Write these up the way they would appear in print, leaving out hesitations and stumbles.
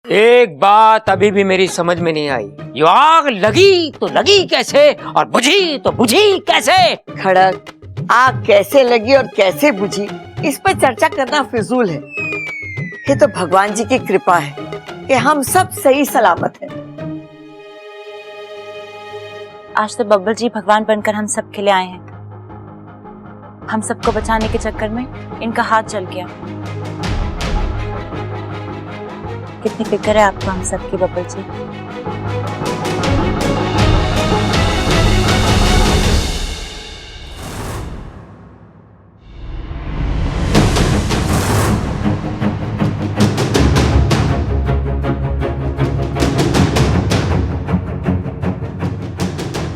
एक बात अभी भी मेरी समझ में नहीं आई, ये आग लगी तो लगी कैसे और बुझी तो बुझी कैसे? खड़क, आग कैसे लगी और कैसे बुझी इस पर चर्चा करना फिजूल है। ये तो भगवान जी की कृपा है कि हम सब सही सलामत हैं। आज तो बब्बल जी भगवान बनकर हम सब के लिए आए हैं। हम सबको बचाने के चक्कर में इनका हाथ जल गया। कितनी फिक्र है आपको हम सबकी बब्बल जी।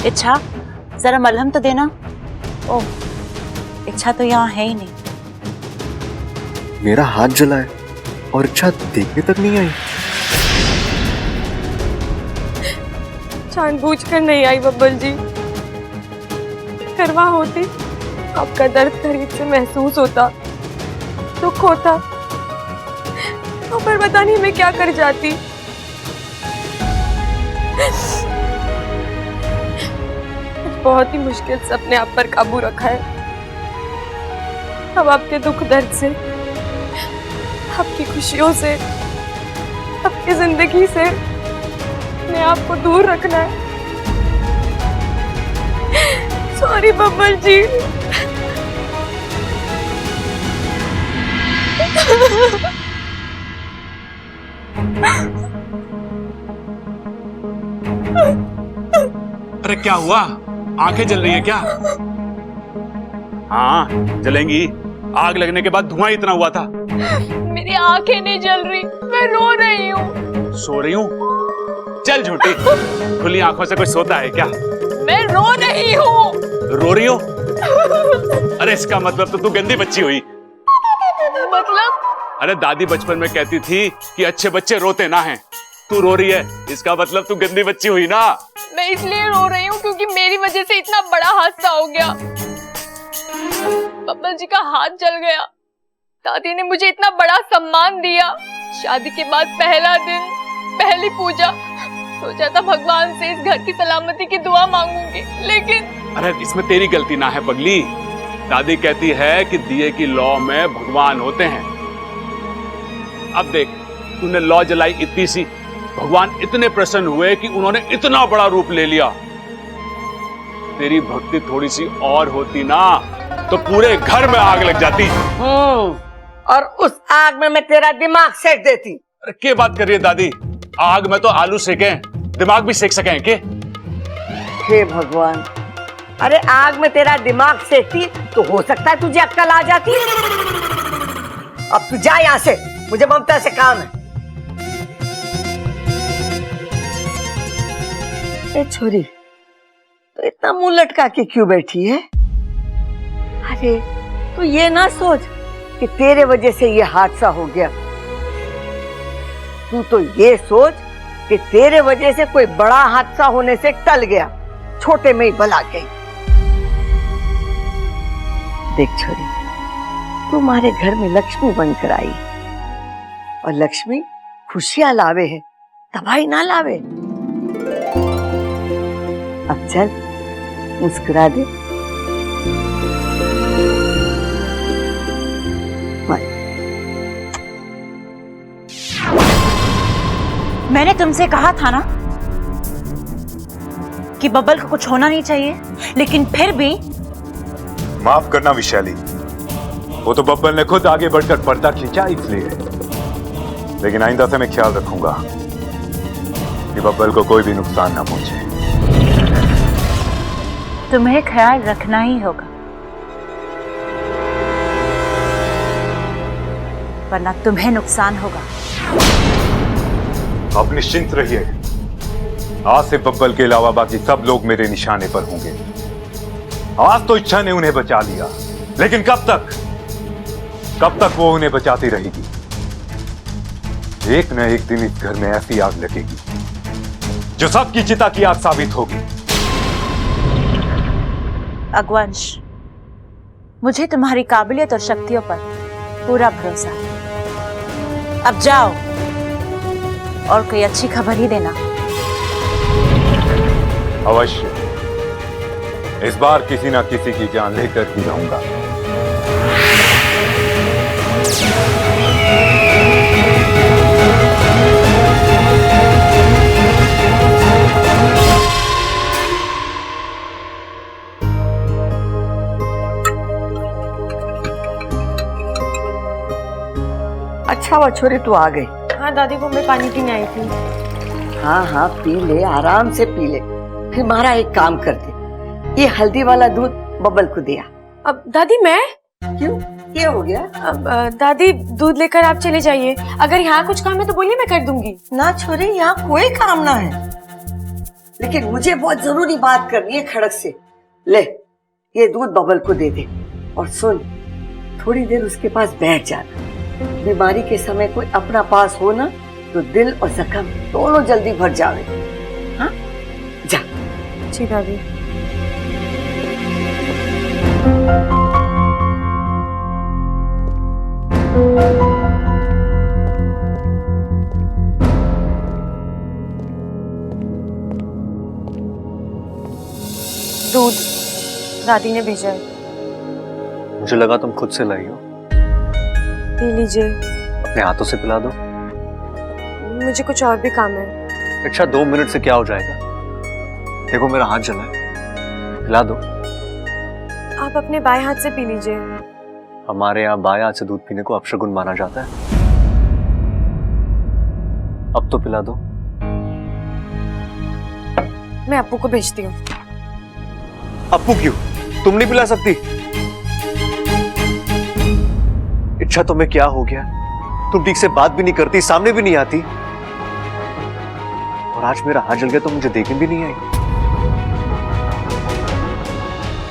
इच्छा, जरा मलहम तो देना। ओह, इच्छा तो यहाँ है ही नहीं। मेरा हाथ जला है और इच्छा देखने तक नहीं आई। जानबूझकर नहीं आई बब्बल जी। करवा होती आपका दर्द करीब से महसूस होता, दुख होता, तो पर पता नहीं मैं क्या कर जाती। बहुत ही मुश्किल से अपने आप पर काबू रखा है। अब आपके दुख दर्द से, आपकी खुशियों से, आपकी जिंदगी से अपने आप को दूर रखना है। सॉरी बब्बल जी। अरे क्या हुआ? आंखें जल रही है क्या? हाँ जलेंगी, आग लगने के बाद धुआं इतना हुआ था। मेरी आंखें नहीं जल रही, मैं रो रही हूँ। सो रही हूँ? चल झूठी, खुली आंखों से कोई सोता है क्या? मैं रो रही हूँ। रो रही हो? अरे इसका मतलब तो तू गंदी बच्ची हुई। मतलब? अरे दादी बचपन में कहती थी कि अच्छे बच्चे रोते ना हैं। तू रो रही है, इसका मतलब तू गंदी बच्ची हुई ना। मैं इसलिए रो रही हूँ क्योंकि मेरी वजह से इतना बड़ा हादसा हो गया। बब्बल जी का हाथ जल गया। दादी ने मुझे इतना बड़ा सम्मान दिया। शादी के बाद पहला दिन, पहली पूजा, सोचा था भगवान से इस घर की सलामती की दुआ मांगूंगी, लेकिन अरे इसमें तेरी गलती ना है पगली। दादी कहती है कि दिए की लौ में भगवान होते हैं। अब देख, तूने लौ जलाई इतनी सी, भगवान इतने प्रसन्न हुए कि उन्होंने इतना बड़ा रूप ले लिया। तेरी भक्ति थोड़ी सी और होती ना तो पूरे घर में आग लग जाती। और उस आग में मैं तेरा दिमाग सेक देती। अरे क्या बात कर रही है दादी? आग में तो आलू सेके, दिमाग भी सेक सके के? हे भगवान, अरे आग में तेरा दिमाग सेकती तो हो सकता है तुझे अक्ल आ जाती। अब तू जा यहाँ से, मुझे ममता से काम है। ए छोरी, तो इतना मुंह लटका के क्यों बैठी है? अरे तू ये ना सोच कि तेरे वजह से ये हादसा हो गया। तू तो ये सोच कि तेरे वजह से कोई बड़ा हादसा होने से टल गया, छोटे में ही भला गई। देख छोरी, तुम्हारे घर में लक्ष्मी बनकर आई और लक्ष्मी खुशियां लावे है, तबाही ना लावे। अब चल मुस्कुरा दे। मैंने तुमसे कहा था ना कि बब्बल को कुछ होना नहीं चाहिए, लेकिन फिर भी। माफ करना विशाली, वो तो बब्बल ने खुद आगे बढ़कर पर्दा खींचा इसलिए। लेकिन आइंदा से मैं ख्याल रखूंगा कि बब्बल को कोई भी नुकसान ना पहुंचे। तुम्हें ख्याल रखना ही होगा, वरना तुम्हें नुकसान होगा। आप निश्चिंत रहिए, आज से बब्बल के अलावा बाकी सब लोग मेरे निशाने पर होंगे। आज तो इच्छा ने उन्हें बचा लिया, लेकिन कब तक वो उन्हें बचाती रहेगी? एक न एक दिन इस घर में ऐसी आग लगेगी जो सबकी चिता की आग साबित होगी। अगवंश, मुझे तुम्हारी काबिलियत और शक्तियों पर पूरा भरोसा है। अब जाओ और कोई अच्छी खबर ही देना। अवश्य, इस बार किसी ना किसी की जान लेकर ही रहूंगा। अच्छा हुआ छोरी तू आ गई। हाँ दादी, वो मैं पानी पीने आई थी। हाँ हाँ पी ले, आराम से पी ले। फिर मारा एक काम कर दे, ये हल्दी वाला दूध बबल को दिया। अब दादी मैं क्यों, क्या हो गया? अब दादी दूध लेकर आप चले जाइए। अगर यहाँ कुछ काम है तो बोलिए, मैं कर दूंगी। ना छोरी, यहाँ कोई काम ना है, लेकिन मुझे बहुत जरूरी बात करनी है खड़क से। ले ये दूध बबल को दे दे, और सुन थोड़ी देर उसके पास बैठ जाना। बीमारी के समय कोई अपना पास हो ना तो दिल और जख्म दोनों जल्दी भर जावे। हाँ जा। जी दादी। दूध दादी ने भेजा है। मुझे लगा तुम खुद से लाई हो। पी लीजिए। अपने हाथों से पिला दो। मुझे कुछ और भी काम है। अच्छा 2 मिनट से क्या हो जाएगा? देखो मेरा हाथ जला है, पिला दो। आप अपने बाएं हाथ से पी लीजिए। हमारे यहाँ बाएं हाथ से दूध पीने को अपशगुन माना जाता है। अब तो पिला दो। मैं अप्पू को भेजती हूँ। अप्पू क्यों? तुम नहीं पिला सकती? इच्छा तुम्हें क्या हो गया? तुम ठीक से बात भी नहीं करती, सामने भी नहीं आती, और आज मेरा हाथ जल गया तो मुझे देखने भी नहीं आई।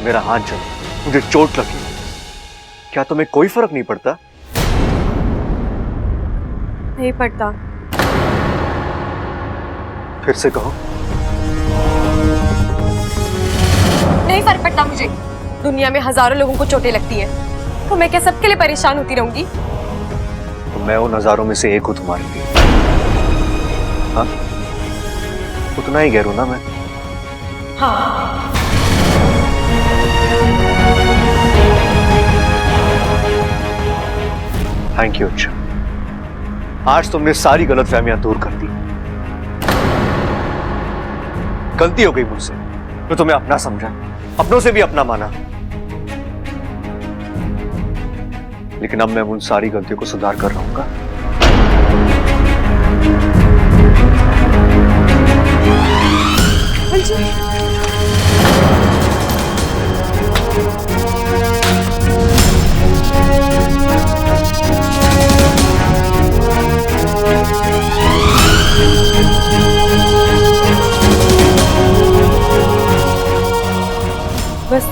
मेरा हाथ जल, मुझे चोट लगी, क्या तुम्हें कोई फर्क नहीं पड़ता? नहीं पड़ता। फिर से कहो। नहीं फर्क पड़ता मुझे। दुनिया में हजारों लोगों को चोटें लगती हैं, तो मैं क्या सबके लिए परेशान होती रहूंगी? तो मैं उन हजारों में से एक हूं तुम्हारे लिए। हाँ, उतना ही गैर हूं ना मैं। हाँ। Thank you. अच्छा, आज तुमने सारी गलतफहमियां दूर कर दी। गलती हो गई मुझसे, मैं तुम्हें अपना समझा, अपनों से भी अपना माना, लेकिन अब मैं उन सारी गलतियों को सुधार कर रहूंगा। बस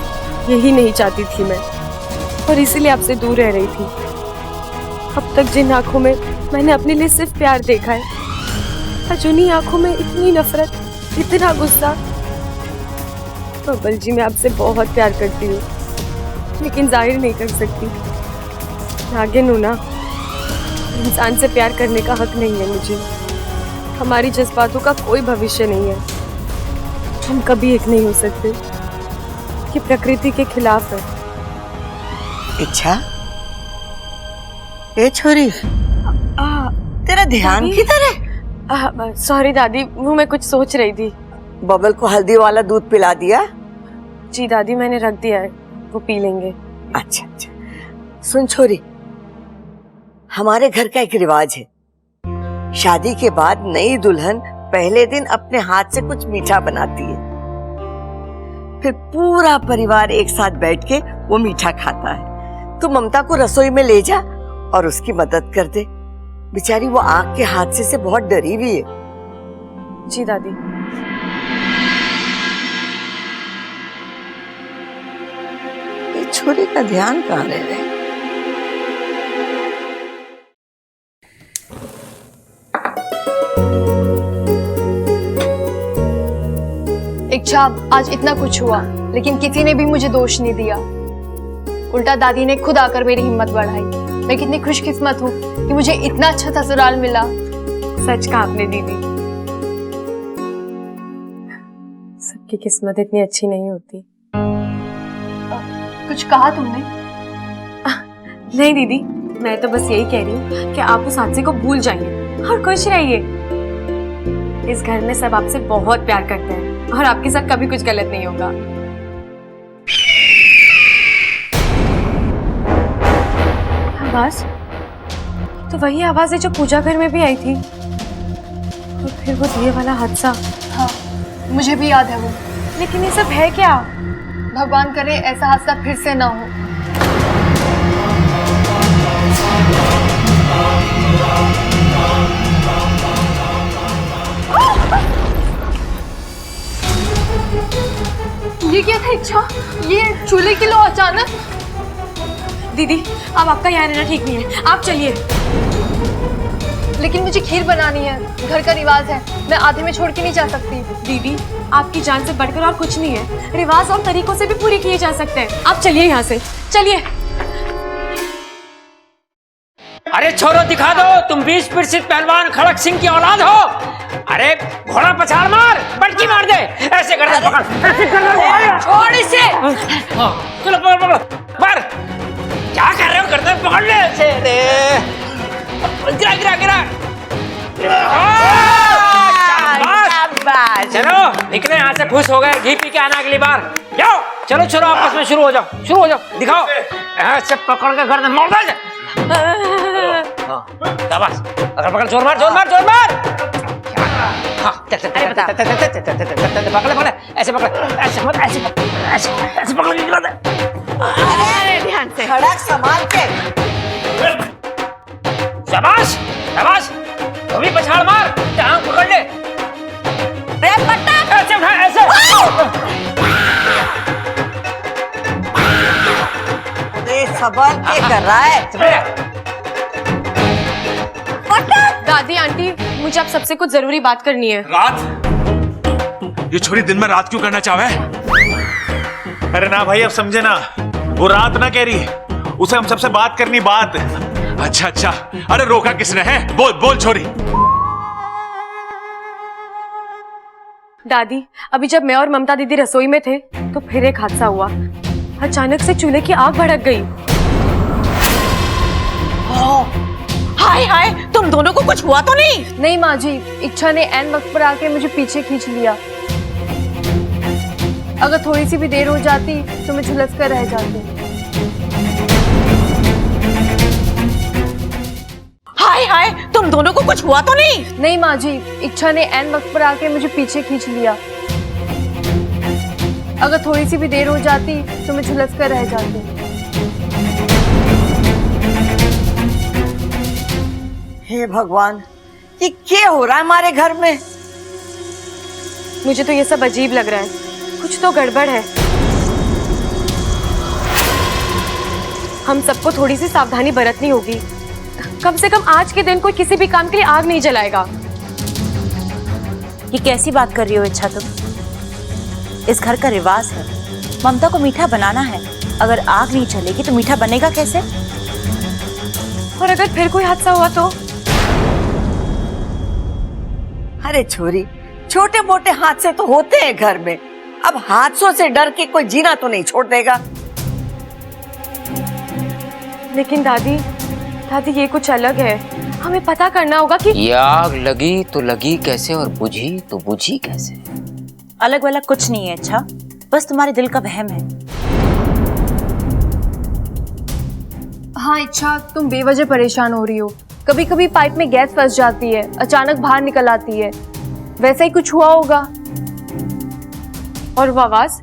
यही नहीं चाहती थी मैं, और इसीलिए आपसे दूर रह रही थी। अब तक जिन आंखों में मैंने अपने लिए सिर्फ प्यार देखा है, आज उन्हीं आंखों में इतनी नफरत, इतना गुस्सा। बबल जी, मैं आपसे बहुत प्यार करती हूँ, लेकिन जाहिर नहीं कर सकती। नागिन हूँ ना, इंसान से प्यार करने का हक नहीं है मुझे। हमारी जज्बातों का कोई भविष्य नहीं है, हम कभी एक नहीं हो सकते। ये प्रकृति के खिलाफ है। इच्छा, ए छोरी, तेरा ध्यान किधर है? सॉरी दादी, वो मैं कुछ सोच रही थी। बबल को हल्दी वाला दूध पिला दिया? जी दादी, मैंने रख दिया है, वो पी लेंगे। अच्छा अच्छा। सुन छोरी, हमारे घर का एक रिवाज है, शादी के बाद नई दुल्हन पहले दिन अपने हाथ से कुछ मीठा बनाती है, फिर पूरा परिवार एक साथ बैठ के वो मीठा खाता है। तो ममता को रसोई में ले जा और उसकी मदद कर दे, बेचारी वो आग के हादसे से बहुत डरी हुई है। जी दादी। ये छोरी का ध्यान कहाँ रह गया? इच्छा, आज इतना कुछ हुआ लेकिन किसी ने भी मुझे दोष नहीं दिया। उल्टा दादी ने खुद आकर मेरी हिम्मत बढ़ाई। मैं कितनी खुशकिस्मत हूँ कि मुझे इतना अच्छा ससुराल मिला। सच कहा आपने दीदी, सबकी किस्मत इतनी अच्छी नहीं होती। कुछ कहा तुमने? नहीं दीदी, मैं तो बस यही कह रही हूँ कि आप उस हादसे को भूल जाइए और खुश रहिए। इस घर में सब आपसे बहुत प्यार करते हैं और आपके साथ कभी कुछ गलत नहीं होगा। आवाज तो वही आवाज है जो पूजा घर में भी आई थी, और फिर वो दिए वाला हादसा। हाँ, मुझे भी याद है वो। लेकिन ये सब है क्या? भगवान करे ऐसा हादसा फिर से ना हो। ये क्या था इच्छा? ये चूल्हे की लो अचानक? दीदी अब आपका यहाँ रहना ठीक नहीं है, आप चलिए। लेकिन मुझे खीर बनानी है, घर का रिवाज है, मैं आधे में छोड़ के नहीं जा सकती। दीदी आपकी जान से बढ़कर और कुछ नहीं है, रिवाज और तरीकों से भी पूरी किए जा सकते हैं। आप चलिए यहाँ से, चलिए। अरे छोरो दिखा दो, तुम 20 प्रसिद्ध पहलवान खड़क सिंह की औलाद हो। अरे घोड़ा पछाड़ मार, पटकी मार दे, ऐसे कर दे, पकड़, ऐसे कर दे, छोड़ इसे। चलो पकड़ पकड़ मार। क्या कर रहे हो, कर दे, पकड़ ले ऐसे। गिरा गिरा गिरा। चलो निकले यहाँ से, खुश हो गए, घी पी के आना अगली बार। जाओ चलो छोरो, आपस में शुरू हो जाओ, दिखाओ ऐसे पकड़ के गर्दन मोड़ दे। शाबाश, पकड़ जोर मार। हाँ पकड़ ऐसे पकड़, ऐसे पकड़ के गिरा दे। अरे ध्यान से, खड़क संभाल के। शाबाश, तू भी पछाड़ मार, टांग पकड़ ले। ऐसे उठा, ऐसे। अरे संभाल के कर रहा है। दादी आंटी, मुझे आप सबसे कुछ जरूरी बात करनी है। रात? ये छोरी दिन में रात क्यों करना चाहे? अरे ना भाई, अब समझे ना, वो रात ना कह रही, उसे हम सबसे बात करनी, बात। अच्छा, अरे रोका किसने है? बोल छोरी। दादी, अभी जब मैं और ममता दीदी रसोई में थे तो फिर एक हादसा हुआ। अचानक से चूल्हे की आग भड़क गई। हाय, तुम दोनों को कुछ हुआ तो नहीं? नहीं माँ जी, इच्छा ने ऐन वक्त पर आके मुझे पीछे खींच लिया। अगर थोड़ी सी भी देर हो जाती तो मैं झुलस कर रह जाती। हाय, तुम दोनों को कुछ हुआ तो नहीं? नहीं माँ जी, इच्छा ने ऐन वक्त पर आके मुझे पीछे खींच लिया। अगर थोड़ी सी भी देर हो जाती तो मैं झुलस कर रह जाती। हे भगवान, ये क्या हो रहा है हमारे घर में? मुझे तो ये सब अजीब लग रहा है, कुछ तो गड़बड़ है। हम सबको थोड़ी सी सावधानी बरतनी होगी। कम से कम आज के दिन कोई किसी भी काम के लिए आग नहीं जलाएगा। ये कैसी बात कर रही हो इच्छा तुम? इस घर का रिवाज है, ममता को मीठा बनाना है। अगर आग नहीं जलेगी तो मीठा बनेगा कैसे? और अगर फिर कोई हादसा हुआ तो? अरे छोरी, छोटे मोटे हादसे तो होते हैं घर में, अब हादसों से डर के कोई जीना तो नहीं छोड़ देगा। लेकिन दादी ये कुछ अलग है, हमें पता करना होगा कि ये आग लगी तो लगी कैसे और बुझी तो बुझी कैसे। अलग वलग कुछ नहीं है इच्छा, बस तुम्हारे दिल का वहम है। हाँ इच्छा, तुम बेवजह परेशान हो रही हो। कभी कभी पाइप में गैस फंस जाती है, अचानक बाहर निकल आती है, वैसा ही कुछ हुआ होगा। और वो आवाज?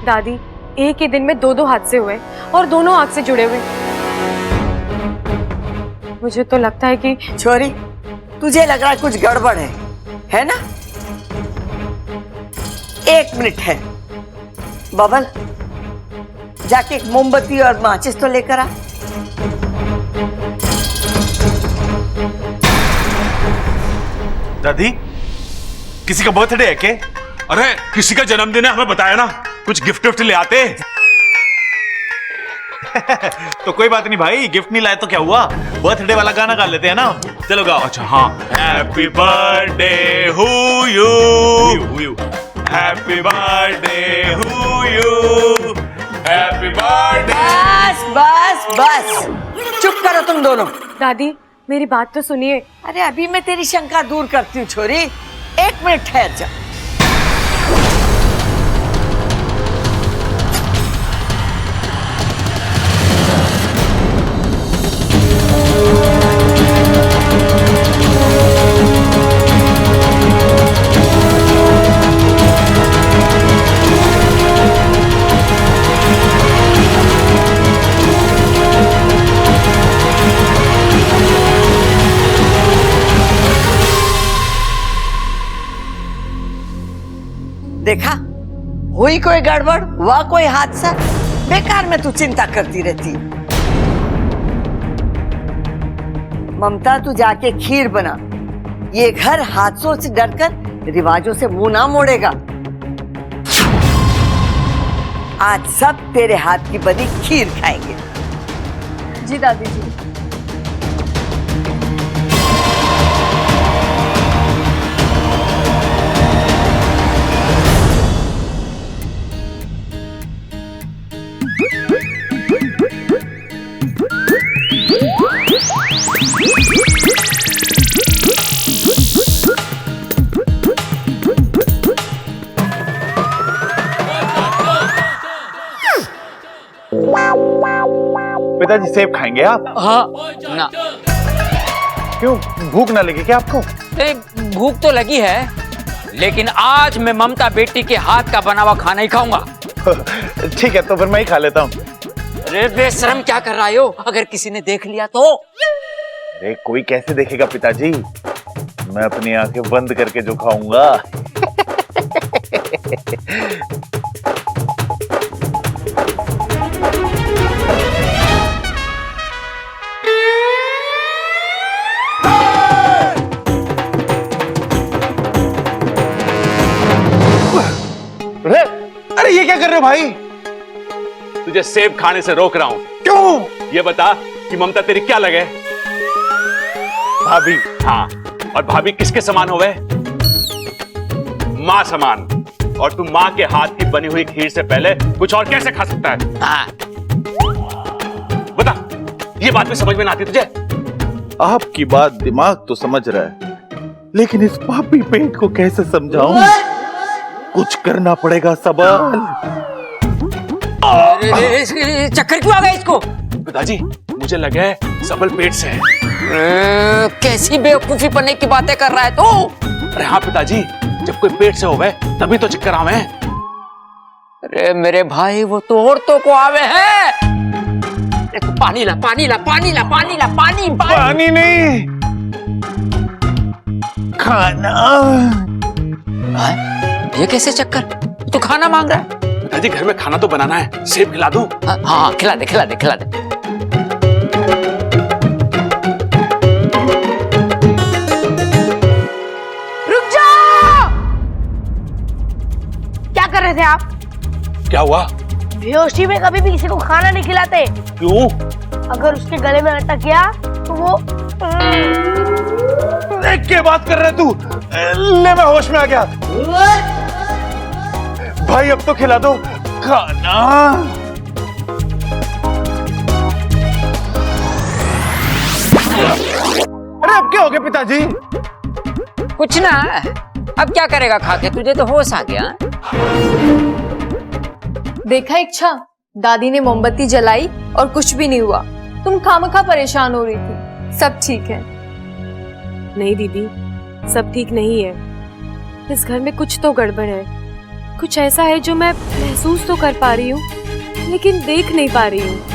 दादी, एक ही दिन में दो हादसे हुए और दोनों आग से जुड़े हुए। मुझे तो लगता है कि छोरी, तुझे लग रहा है कुछ गड़बड़ है ना? 1 मिनट है। बबल, जाके एक मोमबत्ती और माचिस तो लेकर आ। दादी, किसी का बर्थडे है क्या? अरे किसी का जन्मदिन है, हमें बताया ना, कुछ गिफ्ट ले आते। तो कोई बात नहीं भाई, गिफ्ट नहीं लाए तो क्या हुआ, बर्थडे वाला गाना गा लेते हैं ना, चलो गाओ। अच्छा हाँ। Happy birthday who you, happy birthday who you, happy birthday. बस बस बस, चुप करो तुम दोनों। दादी मेरी बात तो सुनिए। अरे अभी मैं तेरी शंका दूर करती हूँ छोरी, 1 मिनट ठहर जा। देखा, हुई कोई गड़बड़, हुआ कोई हादसा, बेकार में तू चिंता करती रहती। ममता तू जाके खीर बना, ये घर हादसों से डरकर रिवाजों से मुंह ना मोड़ेगा। आज सब तेरे हाथ की बनी खीर खाएंगे। जी दादी जी। पिताजी सेब खाएंगे आप? हाँ ना, क्यों, भूख ना लगी क्या आपको? नहीं भूख तो लगी है, लेकिन आज मैं ममता बेटी के हाथ का बना हुआ खाना ही खाऊंगा। ठीक है, तो फिर मैं ही खा लेता हूँ। अरे बेशरम क्या कर रहा हो, अगर किसी ने देख लिया तो? अरे कोई कैसे देखेगा पिताजी, मैं अपनी आंखें बंद करके जो खाऊंगा। अरे ये क्या कर रहे हो भाई? तुझे सेब खाने से रोक रहा हूं। क्यों? ये बता कि ममता तेरी क्या लगे? भाभी। हाँ, और भाभी किसके समान होवे? माँ समान। और तू माँ के हाथ की बनी हुई खीर से पहले कुछ और कैसे खा सकता है? हाँ। बता, ये बात भी समझ में ना आती तुझे? आपकी बात दिमाग तो समझ रहा है, लेकिन इस पापी पेट को कैसे समझाऊं? कुछ करना पड़ेगा सबल। चक्कर क्यों आ गया इसको? पिताजी मुझे लगे सबल पेट से है। कैसी बेवकूफी पन्ने की बातें कर रहा है तू? अरे हाँ पिताजी, जब कोई पेट से होवे तभी तो चक्कर आवे। अरे मेरे भाई, वो तो औरतों को आवे है। तू पानी ला, पानी ला, पानी ला, पानी ला, पानी पानी नहीं, खाना। ये कैसे चक्कर? तू खाना मांग रहा है? पिताजी घर में खाना तो बनाना है, सेब खिला दूं? हाँ खिला दे, खिला दे, खिला दे। रुक जाओ! क्या कर रहे थे आप? क्या हुआ? बेहोशी में कभी भी किसी को खाना नहीं खिलाते। क्यों? अगर उसके गले में अटक गया तो वो क्या बात कर रहे तू? ले, मैं होश में आ गया। भाई अब तो खिला दो खाना। अरे अब क्या हो गया पिताजी? कुछ ना, अब क्या करेगा खा के? तुझे तो होश आ गया। देखा इच्छा, दादी ने मोमबत्ती जलाई और कुछ भी नहीं हुआ। तुम खामखा परेशान हो रही थी। सब ठीक है। नहीं दीदी, सब ठीक नहीं है। इस घर में कुछ तो गड़बड़ है। कुछ ऐसा है जो मैं महसूस तो कर पा रही हूँ, लेकिन देख नहीं पा रही हूँ।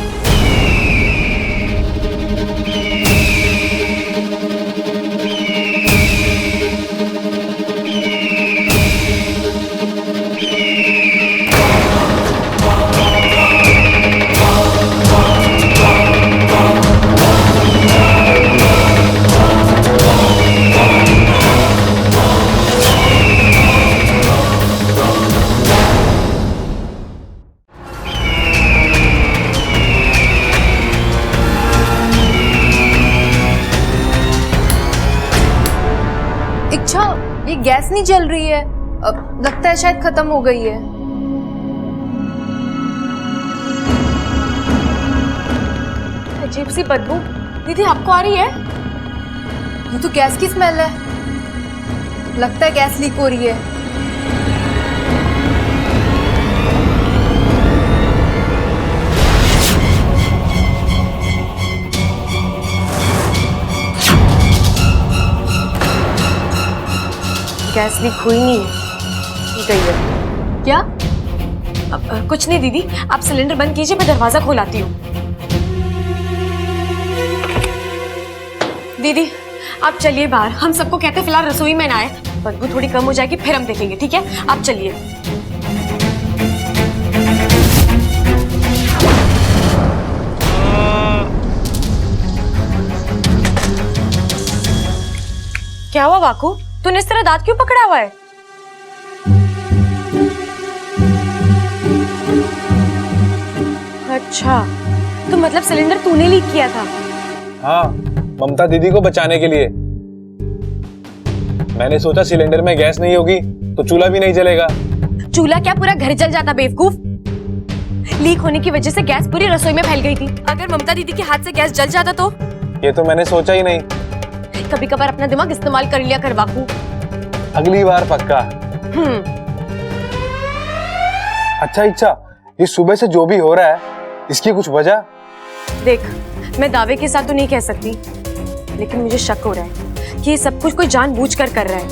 इच्छा, ये गैस नहीं जल रही है। लगता है शायद खत्म हो गई है। अजीब सी बदबू दीदी आपको आ रही है? ये तो गैस की स्मेल है। लगता है गैस लीक हो रही है। गैस लीक हुई नहीं है, की गई है। क्या? कुछ नहीं दीदी, आप सिलेंडर बंद कीजिए, मैं दरवाजा खोलाती हूँ। दीदी आप चलिए बाहर, हम सबको कहते फिलहाल रसोई में ना आए, बदबू थोड़ी कम हो जाएगी फिर हम देखेंगे, ठीक है? आप चलिए। क्या हुआ वाकू, तूने इस तरह दांत क्यों पकड़ा हुआ है? अच्छा, तो मतलब सिलेंडर तूने लीक किया था? हाँ, ममता दीदी को बचाने के लिए। मैंने सोचा सिलेंडर में गैस नहीं होगी तो चूल्हा भी नहीं जलेगा। चूल्हा क्या, पूरा घर जल जाता बेवकूफ। लीक होने की वजह से गैस पूरी रसोई में फैल गई थी। अगर ममता दीदी के हाथ से गैस जल जाता तो? ये तो मैंने सोचा ही नहीं। कभी कभार अपना दिमाग इस्तेमाल कर लिया कर वाकू। अगली बार पक्का। अच्छा इच्छा, ये सुबह से जो भी हो रहा है इसकी कुछ वजह? देख, मैं दावे के साथ तो नहीं कह सकती, लेकिन मुझे शक हो रहा है कि ये सब कुछ कोई जानबूझकर कर रहा है।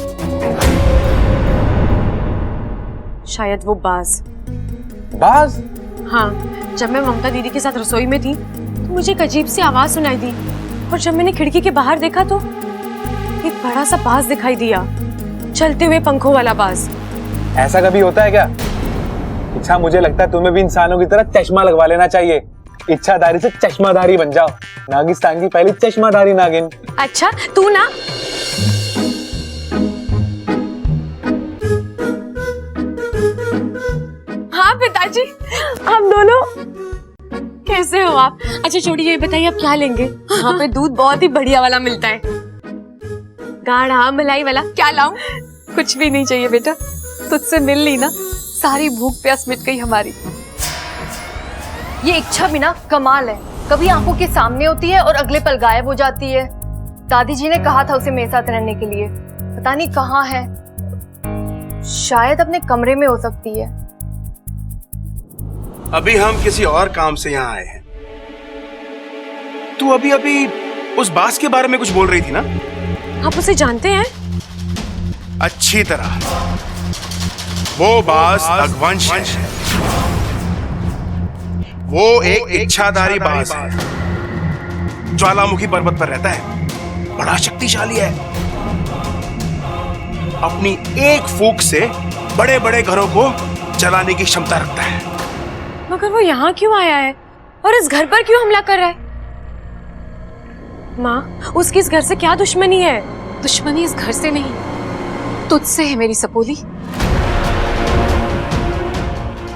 शायद वो बाज। बाज? हाँ, जब मैं ममता दीदी के साथ रसोई में थी तो मुझे एक अजीब सी आवाज सुनाई दी, और जब मैंने खिड़की के बाहर देखा तो एक बड़ा सा बाज दिखाई दिया, चलते हुए पंखों वाला बाज। ऐसा कभी होता है क्या? इच्छा, मुझे लगता है तुम्हें भी इंसानों की तरह चश्मा लगवा लेना चाहिए। इच्छाधारी से चश्माधारी बन जाओ। नागिस्तान की पहली चश्माधारी नागिन। अच्छा, तू ना। हाँ पिताजी, हम दोनों। कैसे हो आप? अच्छा छोड़िए, ये बताइए आप क्या लेंगे? यहाँ पे दूध बहुत ही बढ़िया वाला मिलता है, गाढ़ा मलाई वाला। क्या लाऊं? कुछ भी नहीं चाहिए बेटा, तुझसे मिल ली ना, सारी भूख प्यास मिट गई हमारी। ये इच्छा भी ना कमाल है, कभी आंखों के सामने होती है और अगले पल गायब हो जाती है। दादी जी ने कहा था उसे मेरे साथ रहने के लिए, पता नहीं कहाँ है। शायद अपने कमरे में हो सकती है। अभी हम किसी और काम से यहाँ आए हैं। तू अभी अभी उस बास के बारे में कुछ बोल रही थी ना? आप उसे जानते हैं? अच्छी तरह। वो बास अगवंश है। वो एक इच्छाधारी बास है, ज्वालामुखी पर्वत पर रहता है, बड़ा शक्तिशाली है। अपनी एक फूंक से बड़े बड़े घरों को जलाने की क्षमता रखता है। मगर वो यहाँ क्यों आया है और इस घर पर क्यों हमला कर रहा है? माँ, उसकी इस घर से क्या दुश्मनी है? दुश्मनी इस घर से नहीं, तुझसे है मेरी सपोली।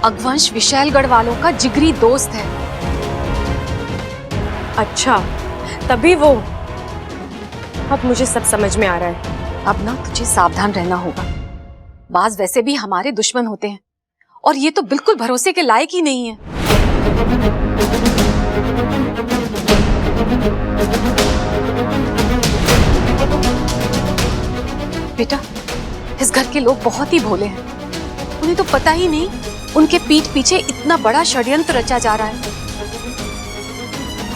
अगवंश विशैलगढ़ वालों का जिगरी दोस्त है। अच्छा, तभी वो। अब मुझे सब समझ में आ रहा है। अब ना तुझे सावधान रहना होगा। बाज वैसे भी हमारे दुश्मन होते हैं, और ये तो बिल्कुल भरोसे के लायक ही नहीं है। बेटा, इस घर के लोग बहुत ही भोले हैं। उन्हें तो पता ही नहीं उनके पीठ पीछे इतना बड़ा षड्यंत्र रचा जा रहा है।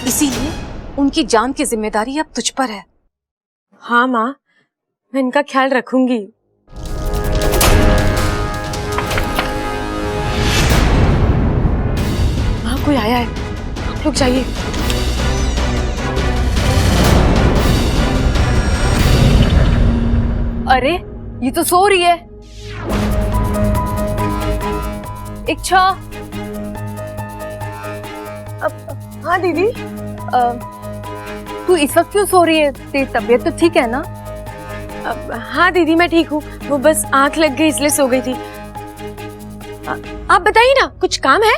इसीलिए उनकी जान की जिम्मेदारी अब तुझ पर है। हाँ माँ, मैं इनका ख्याल रखूंगी। वहाँ कोई आया है, आप लोग जाइए। अरे, ये तो सो रही है। इच्छा। हाँ दीदी। तू इस वक्त क्यों सो रही है? तेरी तबीयत तो ठीक है ना? हाँ दीदी, मैं ठीक हूँ, वो बस आंख लग गई इसलिए सो गई थी। आप बताइए ना, कुछ काम है?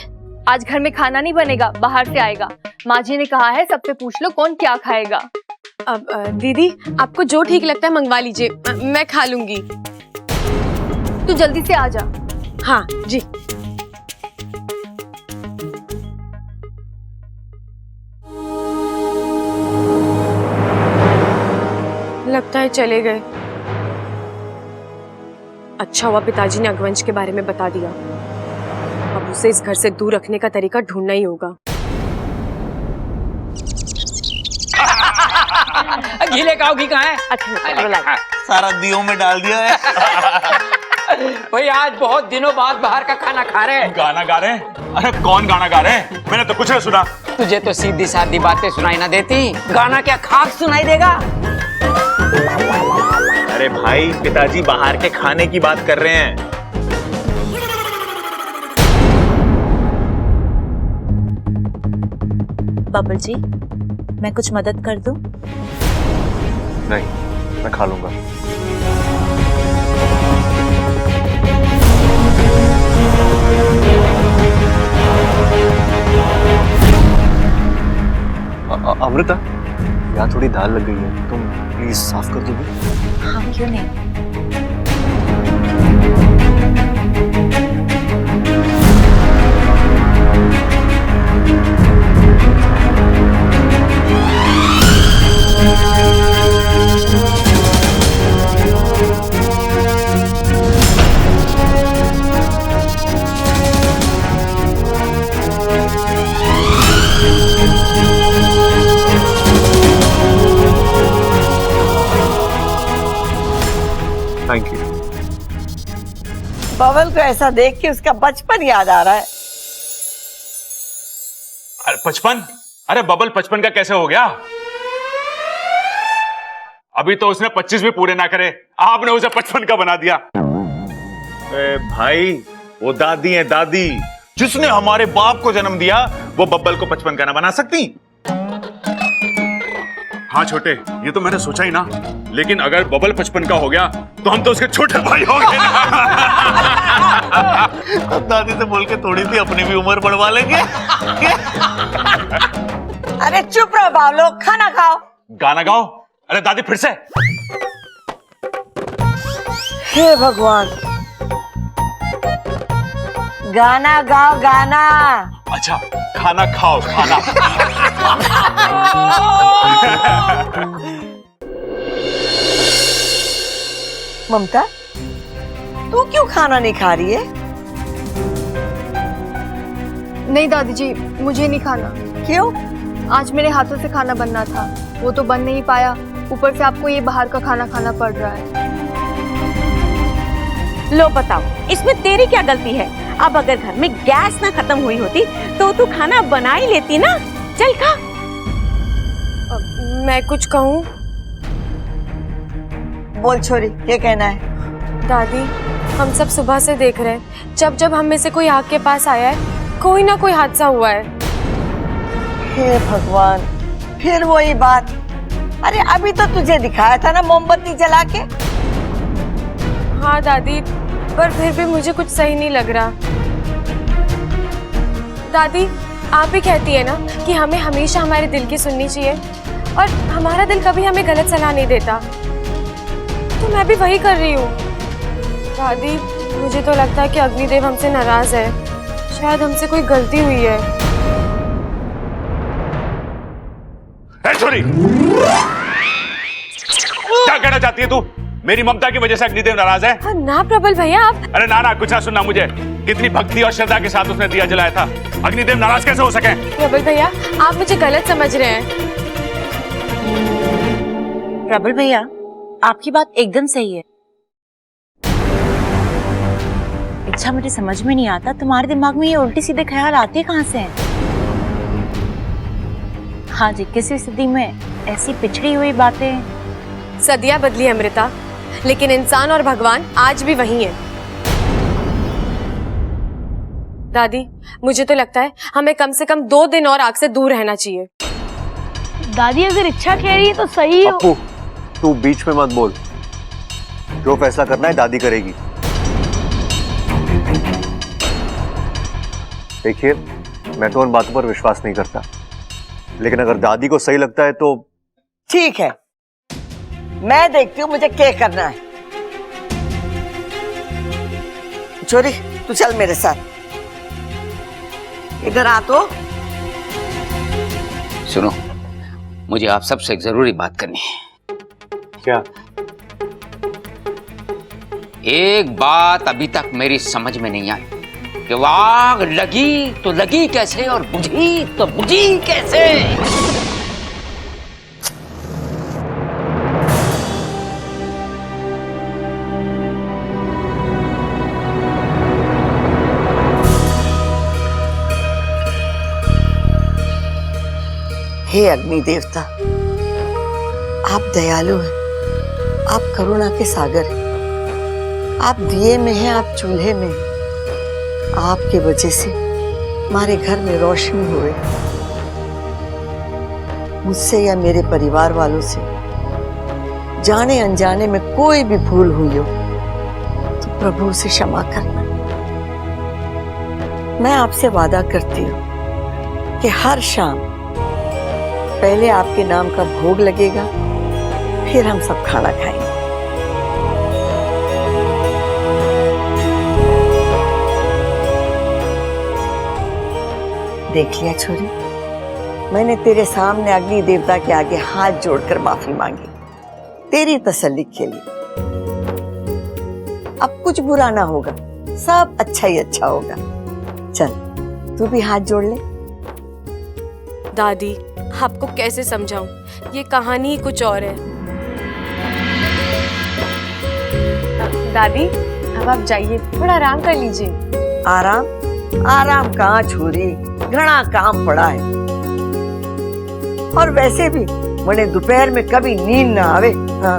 आज घर में खाना नहीं बनेगा, बाहर से आएगा। माँ जी ने कहा है सबसे पूछ लो कौन क्या खाएगा। अब दीदी आपको जो ठीक लगता है मंगवा लीजिए, मैं खा लूंगी। तू जल्दी से आ जा। हाँ जी। लगता है चले गए। अच्छा हुआ पिताजी ने अगवंश के बारे में बता दिया। अब उसे इस घर से दूर रखने का तरीका ढूंढना ही होगा। गीले काऊ घी कहाँ है? अच्छा सारा दियो में डाल दिया है। भाई आज बहुत दिनों बाद बाहर का खाना खा रहे हैं। गाना गा रहे हैं? अरे कौन गाना गा रहे हैं? मैंने तो कुछ नहीं सुना। तुझे तो सीधी सादी बातें सुनाई ना देती, गाना क्या खाक सुनाई देगा? अरे भाई पिताजी बाहर के खाने की बात कर रहे हैं। बबल जी, मैं कुछ मदद कर दूं? नहीं, मैं खा लूंगा। अमृता, यहाँ थोड़ी दाल लग गई है, तुम प्लीज साफ कर दोगी? हाँ, क्यों नहीं। Thank you. बबल को ऐसा देख के उसका बचपन याद आ रहा है। अरे 55? अरे बबल 55 का कैसे हो गया? अभी तो उसने 25 भी पूरे ना करे, आपने उसे 55 का बना दिया। भाई वो दादी है, दादी जिसने हमारे बाप को जन्म दिया, वो बब्बल को 55 का ना बना सकती? हाँ छोटे, ये तो मैंने सोचा ही ना, लेकिन अगर बबल 55 का हो गया तो हम तो उसके छोटे भाई हो गए ना। अब दादी से बोल के थोड़ी सी अपनी भी उम्र बढ़वा लेंगे। अरे चुप रहो बावलो, खाना खाओ। गाना गाओ। अरे दादी फिर से। हे भगवान, गाना गाओ गाना। अच्छा खाना खाओ, खाना। ममता, तू क्यों खाना नहीं खा रही है? नहीं दादी जी, मुझे नहीं खाना। क्यों? आज मेरे हाथों से खाना बनना था, वो तो बन नहीं पाया, ऊपर से आपको ये बाहर का खाना खाना पड़ रहा है। लो बताओ, इसमें तेरी क्या गलती है? अब अगर घर में गैस ना खत्म हुई होती तो तू खाना बना ही लेती ना। चल खा। मैं कुछ कहूँ? बोल छोरी, क्या कहना है? दादी, हम सब सुबह से देख रहे हैं, जब जब हम में से कोई आग के पास आया है, कोई ना कोई हादसा हुआ है। हे भगवान, फिर वही बात। अरे अभी तो तुझे दिखाया था ना मोमबत्ती जला के। हाँ दादी, पर फिर भी मुझे कुछ सही नहीं लग रहा। दादी, आप भी कहती है ना कि हमें हमेशा हमारे दिल की सुननी चाहिए, और हमारा दिल कभी हमें गलत सलाह नहीं देता, तो मैं भी वही कर रही हूँ। दादी, मुझे तो लगता है कि अग्निदेव हमसे नाराज है, शायद हमसे कोई गलती हुई है। छोरी, क्या कहना चाहती है तू? मेरी ममता की वजह से अग्निदेव नाराज है? हाँ, ना प्रबल भैया, आप। अरे ना ना, कुछ ना सुनना मुझे। कितनी भक्ति और श्रद्धा के साथ उसने दिया जलाया था, अग्निदेव नाराज कैसे हो सके? प्रबल भैया, आप मुझे गलत समझ रहे हैं। प्रबल भैया, आपकी बात एकदम सही है। अच्छा, मुझे समझ में नहीं आता तुम्हारे दिमाग में ये उल्टी सीधे ख्याल आते कहाँ से हैं? हाँ जी, किसी स्थिति में ऐसी पिछड़ी हुई बातें। सदियां बदली अमृता, लेकिन इंसान और भगवान आज भी वही है। दादी, मुझे तो लगता है हमें कम से कम 2 दिन और आग से दूर रहना चाहिए। दादी अगर इच्छा कह रही है तो सही हो। पप्पू, तू बीच में मत बोल। जो फैसला करना है दादी करेगी। देखिए, मैं तो उन बातों पर विश्वास नहीं करता, लेकिन अगर दादी को सही लगता है तो ठीक है, मैं देखती हूँ मुझे क्या करना है। छोरी, तू चल मेरे साथ। इधर आ तो। सुनो, मुझे आप सबसे एक जरूरी बात करनी है। क्या? एक बात अभी तक मेरी समझ में नहीं आई कि वो आग लगी तो लगी कैसे और बुझी तो बुझी कैसे। हे अग्नि देवता, आप दयालु हैं, आप करुणा के सागर हैं। आप दिए में हैं, आप चूल्हे में हैं। आपके वजह से हमारे घर में रोशनी हुए। मुझसे या मेरे परिवार वालों से जाने अनजाने में कोई भी भूल हुई हो तो प्रभु उसे क्षमा करना। मैं आपसे वादा करती हूँ कि हर शाम पहले आपके नाम का भोग लगेगा, फिर हम सब खाना खाएंगे। देख लिया छोरी, मैंने तेरे सामने अग्नि देवता के आगे हाथ जोड़कर माफी मांगी, तेरी तसल्ली के लिए। अब कुछ बुरा ना होगा, सब अच्छा ही अच्छा होगा। चल, तू भी हाथ जोड़ ले। दादी, आपको कैसे समझाऊं, ये कहानी ही कुछ और है। दादी, अब आप जाइए, थोड़ा आराम कर लीजिए। आराम? आराम कहाँ छोरी, घना काम पड़ा है। और वैसे भी मैंने दोपहर में कभी नींद ना आवे। हाँ।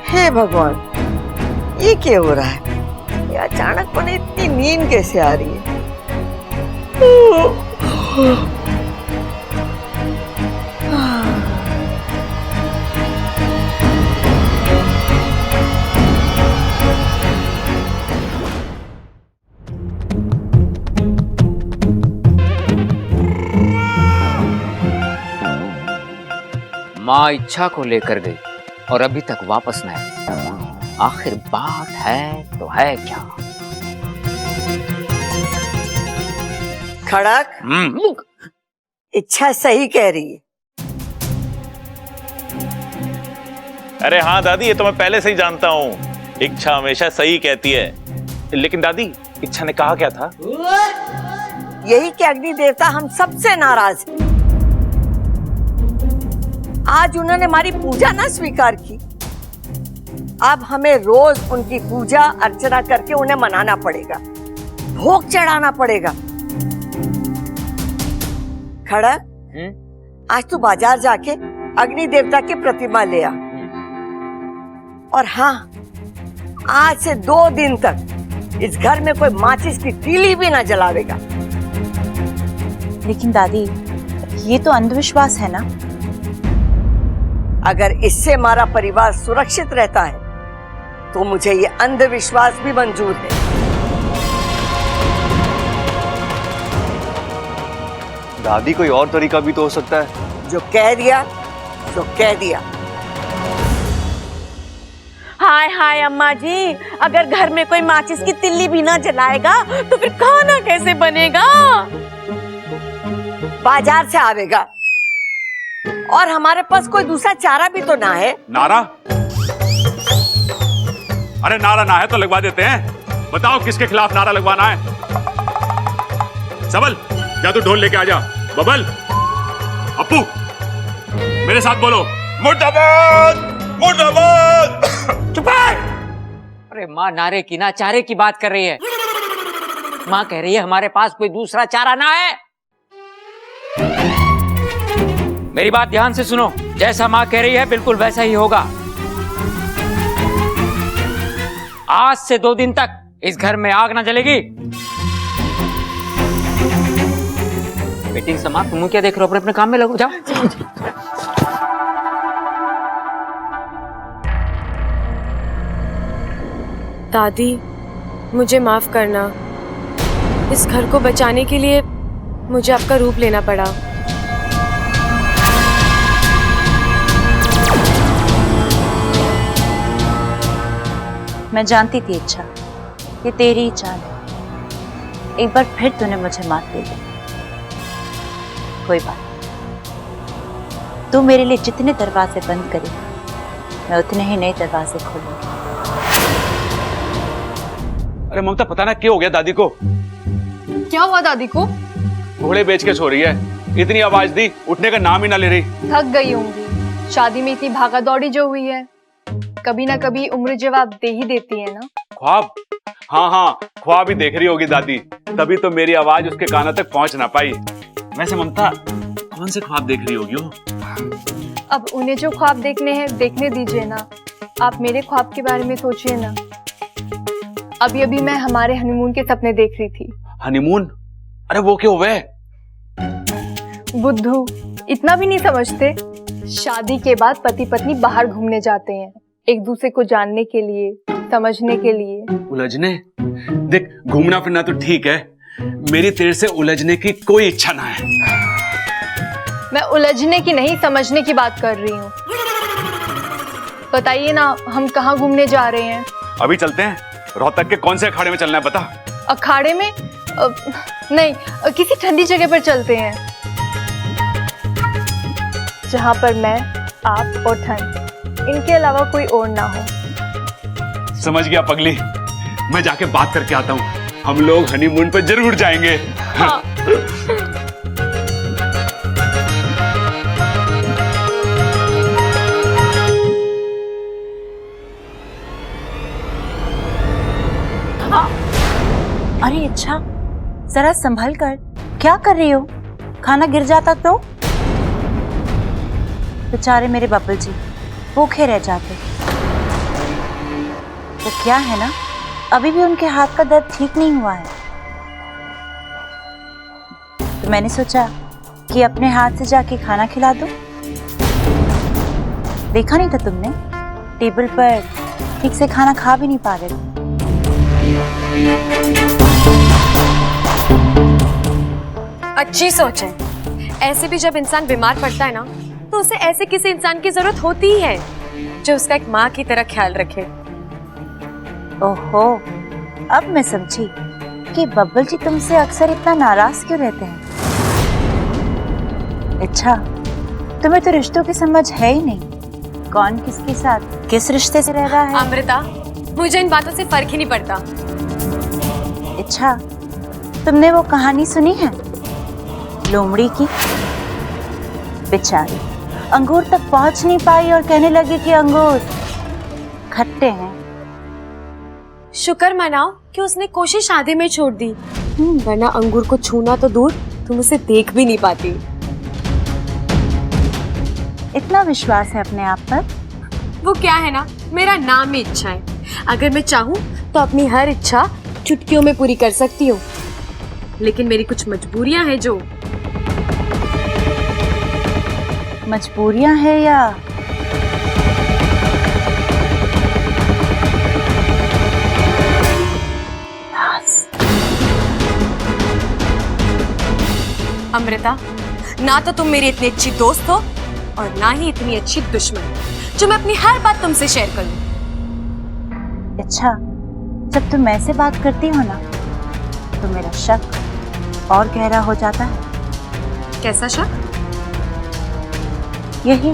हे भगवान, ये क्या हो रहा है? ये अचानक पने इतनी नींद कैसे आ रही है? माँ इच्छा को लेकर गई और अभी तक वापस न आई। आखिर बात है तो है क्या? खड़क, इच्छा सही कह रही है। अरे हाँ दादी, ये तो मैं पहले से ही जानता हूँ, इच्छा हमेशा सही कहती है। लेकिन दादी, इच्छा ने कहा क्या था? यही कि अग्नि देवता हम सबसे नाराज है। आज उन्होंने हमारी पूजा ना स्वीकार की, अब हमें रोज उनकी पूजा अर्चना करके उन्हें मनाना पड़ेगा, भोग चढ़ाना पड़ेगा। खड़क, आज तू बाजार जाके अग्नि देवता की प्रतिमा ले आ। और हाँ, आज से 2 दिन तक इस घर में कोई माचिस की तीली भी ना जलावेगा। लेकिन दादी, ये तो अंधविश्वास है ना? अगर इससे हमारा परिवार सुरक्षित रहता है तो मुझे ये अंधविश्वास भी मंजूर है। दादी, कोई और तरीका भी तो हो सकता है। जो कह दिया तो कह दिया। हाय हाय अम्मा जी, अगर घर में कोई माचिस की तिल्ली भी ना जलाएगा तो फिर खाना कैसे बनेगा? बाजार से आवेगा और हमारे पास कोई दूसरा चारा भी तो ना है। नारा? अरे नारा ना है तो लगवा देते हैं। बताओ किसके खिलाफ नारा लगवाना है? सबल, जा तू ढोल लेके आ जा। बबल, अप्पू, मेरे साथ बोलो, मुर्दाबाद मुर्दाबाद। चुप है। अरे माँ नारे की ना चारे की बात कर रही है। माँ कह रही है हमारे पास कोई दूसरा चारा ना है। मेरी बात ध्यान से सुनो, जैसा माँ कह रही है बिल्कुल वैसा ही होगा। आज से 2 दिन तक इस घर में आग ना जलेगी। मीटिंग समाप्त, मुंह क्या देख रहे हो, अपने अपने काम में लगो, जाओ। दादी, मुझे माफ करना। इस घर को बचाने के लिए मुझे आपका रूप लेना पड़ा। मैं जानती थी इच्छा, ये तेरी ही चाल है। एक बार फिर तूने मुझे मात दे दी। कोई बात नहीं। तू मेरे लिए जितने दरवाजे बंद करे, मैं उतने ही नए दरवाजे खोलूंगी। अरे ममता, पता ना क्या हो गया दादी को। क्या हुआ दादी को? घोड़े बेच के सो रही है। इतनी आवाज दी, उठने का नाम ही ना ले रही। थक गई होंगी, शादी में इतनी भागा दौड़ी जो हुई है। कभी ना कभी उम्र जवाब दे ही देती है ना। ख्वाब? हाँ हाँ, ख्वाब ही देख रही होगी दादी, तभी तो मेरी आवाज उसके कानों तक पहुंच ना पाई। वैसे ममता, कौन से ख्वाब देख रही होगी वो? अब उन्हें जो ख्वाब देखने हैं देखने दीजिए ना। आप मेरे ख्वाब के बारे में सोचिए ना। अभी अभी मैं हमारे हनीमून के सपने देख रही थी। हनीमून? अरे वो क्या हुआ? बुद्धू, इतना भी नहीं समझते। शादी के बाद पति पत्नी बाहर घूमने जाते हैं, एक दूसरे को जानने के लिए, समझने के लिए। उलझने? देख, घूमना फिरना तो ठीक है, मेरी तेरे से उलझने की कोई इच्छा ना है। मैं उलझने की नहीं, समझने की बात कर रही हूँ। बताइए ना, हम कहाँ घूमने जा रहे हैं? अभी चलते हैं। रोहतक के कौन से अखाड़े में चलना है बता। अखाड़े में? नहीं, किसी ठंडी जगह पर चलते हैं, जहाँ पर मैं, आप और ठंड, इनके अलावा कोई और ना हो। समझ गया पगली, मैं जाके बात करके आता हूँ। हम लोग हनीमून पे जरूर जाएंगे। हाँ। अरे अच्छा, जरा संभल कर, क्या कर रही हो? खाना गिर जाता तो? बेचारे मेरे बब्बल जी भूखे रह जाते। तो क्या है ना, अभी भी उनके हाथ का दर्द ठीक नहीं हुआ है। तो मैंने सोचा कि अपने हाथ से जाके खाना खिला दूं। देखा नहीं था तुमने, टेबल पर ठीक से खाना खा भी नहीं पा रहे थे। अच्छी सोच है। ऐसे भी जब इंसान बीमार पड़ता है ना, तो उसे ऐसे किसी इंसान की जरूरत होती ही है जो उसका एक माँ की तरह ख्याल रखे। ओहो, अब मैं समझी कि बब्बल जी तुमसे अक्सर इतना नाराज क्यों रहते हैं। अच्छा, तुम्हें तो रिश्तों की समझ है ही नहीं। कौन किसके साथ किस रिश्ते से रह रहा है। अमृता, मुझे इन बातों से फर्क ही नहीं पड़ता। अच्छा, तुमने वो कहानी सुनी है लोमड़ी की? बेचारी अंगूर तक पहुंच नहीं पाई और कहने लगी कि अंगूर खट्टे हैं। शुक्र मनाओ कि उसने कोशिश आधे में छोड़ दी, वरना अंगूर को छूना तो दूर, तुम उसे देख भी नहीं पाती। इतना विश्वास है अपने आप पर? वो क्या है ना, मेरा नाम ही इच्छा है। अगर मैं चाहूँ तो अपनी हर इच्छा चुटकियों में पूरी कर सकती हूँ, लेकिन मेरी कुछ मजबूरियां हैं। जो मजबूरियां हैं या अमृता, ना तो तुम मेरी इतनी अच्छी दोस्त हो और ना ही इतनी अच्छी दुश्मन जो मैं अपनी हर बात तुमसे शेयर करूं। अच्छा, जब तुम ऐसे बात करती हो ना, तो मेरा शक और गहरा हो जाता है। कैसा शक? यही,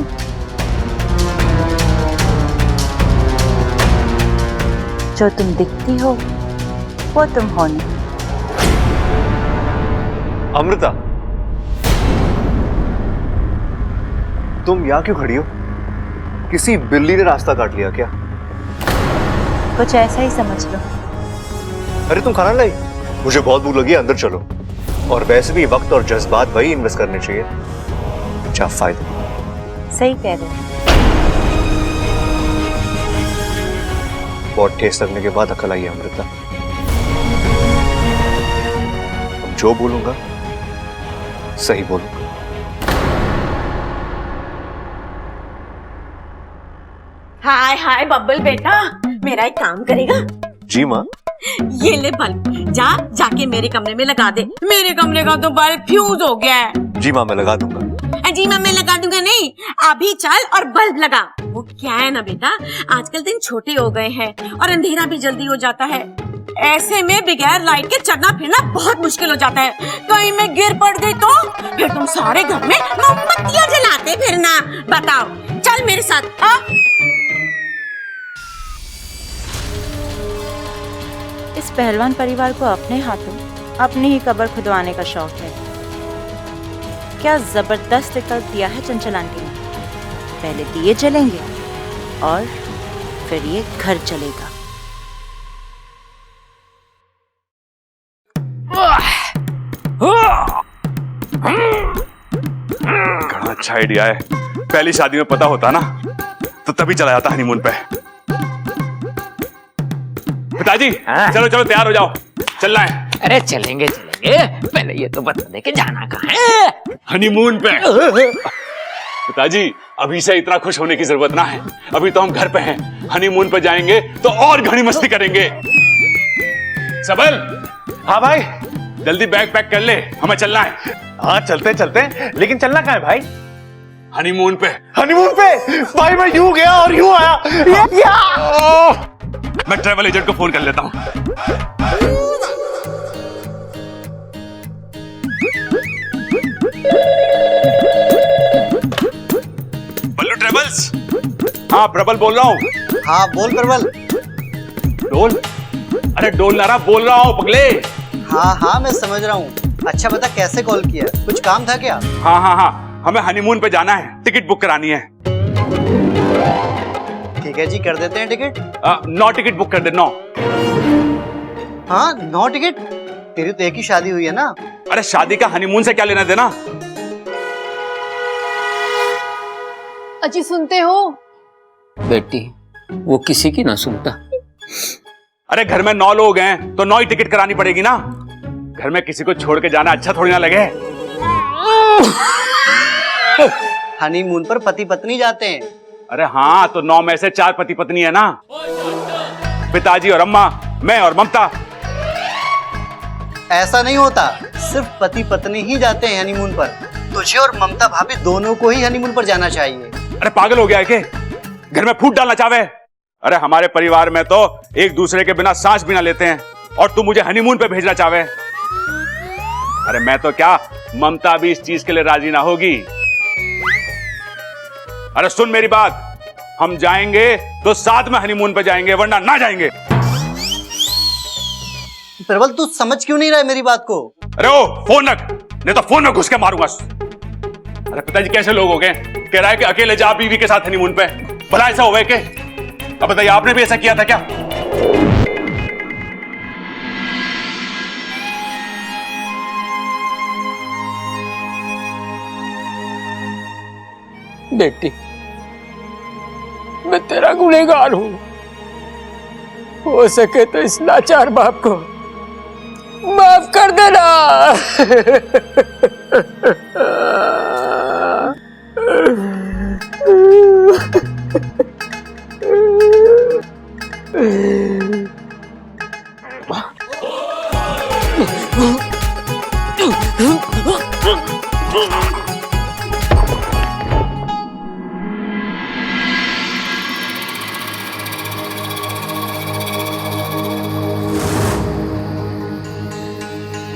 जो तुम दिखती हो वो तुम हो नहीं। अमृता, तुम यहाँ क्यों खड़ी हो? किसी बिल्ली ने रास्ता काट लिया क्या? कुछ ऐसा ही समझ लो। अरे तुम खाना लाई? मुझे बहुत भूख लगी है, अंदर चलो। और वैसे भी वक्त और जज्बात वही इन्वेस्ट करने चाहिए क्या फायदा। सही कह रहे हो। बहुत ठेस लगने के बाद अकल आई है अमृता। जो बोलूंगा सही बोलूंगा। हाय हाय बब्बल बेटा, मेरा एक काम करेगा? जी माँ। ये ले बल्ब, जाके मेरे कमरे में लगा दे। मेरे कमरे का तो बल्ब फ्यूज हो गया है। जी माँ, मैं लगा दूंगा। जी माँ, मैं लगा दूंगा नहीं, अभी चल और बल्ब लगा। वो क्या है ना बेटा, आजकल दिन छोटे हो गए हैं और अंधेरा भी जल्दी हो जाता है। ऐसे में बगैर लाइट के चलना फिरना बहुत मुश्किल हो जाता है। कहीं मैं गिर पड़ गई तो फिर तुम सारे घर में मोमबत्तियां जलाते फिरना। बताओ, चल मेरे साथ। इस पहलवान परिवार को अपने हाथों अपनी ही कब्र खुदवाने का शौक है। क्या जबरदस्त विकल्प दिया है चंचल आंटी ने। पहले दिए जलेंगे और फिर ये घर चलेगा। बड़ा अच्छा आइडिया है। पहली शादी में पता होता ना तो तभी चला जाता हनीमून पे। पिताजी चलो चलो तैयार हो जाओ, चलना है। अरे चलेंगे चलेंगे, पहले ये तो बता दे कि जाना कहाँ है? हनीमून पे। पिताजी अभी से इतना खुश होने की जरूरत ना है, अभी तो हम घर पे हैं। हनीमून पे जाएंगे तो और घनी मस्ती करेंगे। सबल। हाँ भाई। जल्दी बैग पैक कर ले, हमें चलना है। हाँ चलते चलते, लेकिन चलना कहाँ है भाई? हनीमून पे। हनीमून पे? भाई मैं यूं गया और यूं आया। मैं ट्रैवल एजेंट को फोन कर लेता हूं। बल्लू ट्रेवल्स। हाँ प्रबल बोल रहा हूँ। हाँ बोल प्रबल। डोल? अरे डोल ना रहा, बोल रहा हूँ पगले। हाँ हाँ मैं समझ रहा हूँ। अच्छा बता कैसे कॉल किया, कुछ काम था क्या? हाँ हाँ हाँ, हमें हनीमून पे जाना है, टिकट बुक करानी है। ठीक है जी, कर देते हैं टिकट। 9 टिकट बुक कर दे, 9। हाँ 9 टिकट? तेरी तो एक ही शादी हुई है ना। अरे शादी का हनीमून से क्या लेना देना? अजी सुनते हो? बेटी वो किसी की ना सुनता। अरे घर में 9 लोग हैं तो 9 ही टिकट करानी पड़ेगी ना। घर में किसी को छोड़ के जाना अच्छा थोड़ी ना लगे। हनीमून पर पति पत्नी जाते हैं। अरे हाँ, तो 9 में से 4 पति पत्नी है ना, पिताजी और अम्मा, मैं और ममता। ऐसा नहीं होता, सिर्फ पति पत्नी ही जाते हैं हनीमून पर। तुझे और ममता भाभी दोनों को ही हनीमून पर जाना चाहिए। अरे पागल हो गया है के? घर में फूट डालना चाहे? अरे हमारे परिवार में तो एक दूसरे के बिना सांस भी ना लेते हैं और तू मुझे हनीमून पे भेजना चाहे? अरे मैं तो क्या, ममता भी इस चीज के लिए राजी ना होगी। अरे सुन मेरी बात, हम जाएंगे तो साथ में हनीमून पे जाएंगे, वरना ना जाएंगे। प्रबल तू समझ क्यों नहीं रहा है मेरी बात को? अरे ओ फोन रख, नहीं तो फोन में घुस के मारूंगा। अरे पिताजी कैसे लोग हो गए, कह रहा है कि अकेले जा बीवी के साथ हनीमून पे। भला ऐसा हुआ है कि? अब बताइए, आपने भी ऐसा किया था क्या? बेटी मैं तेरा गुनहगार हूं, हो सके तो इस लाचार बाप को माफ कर देना।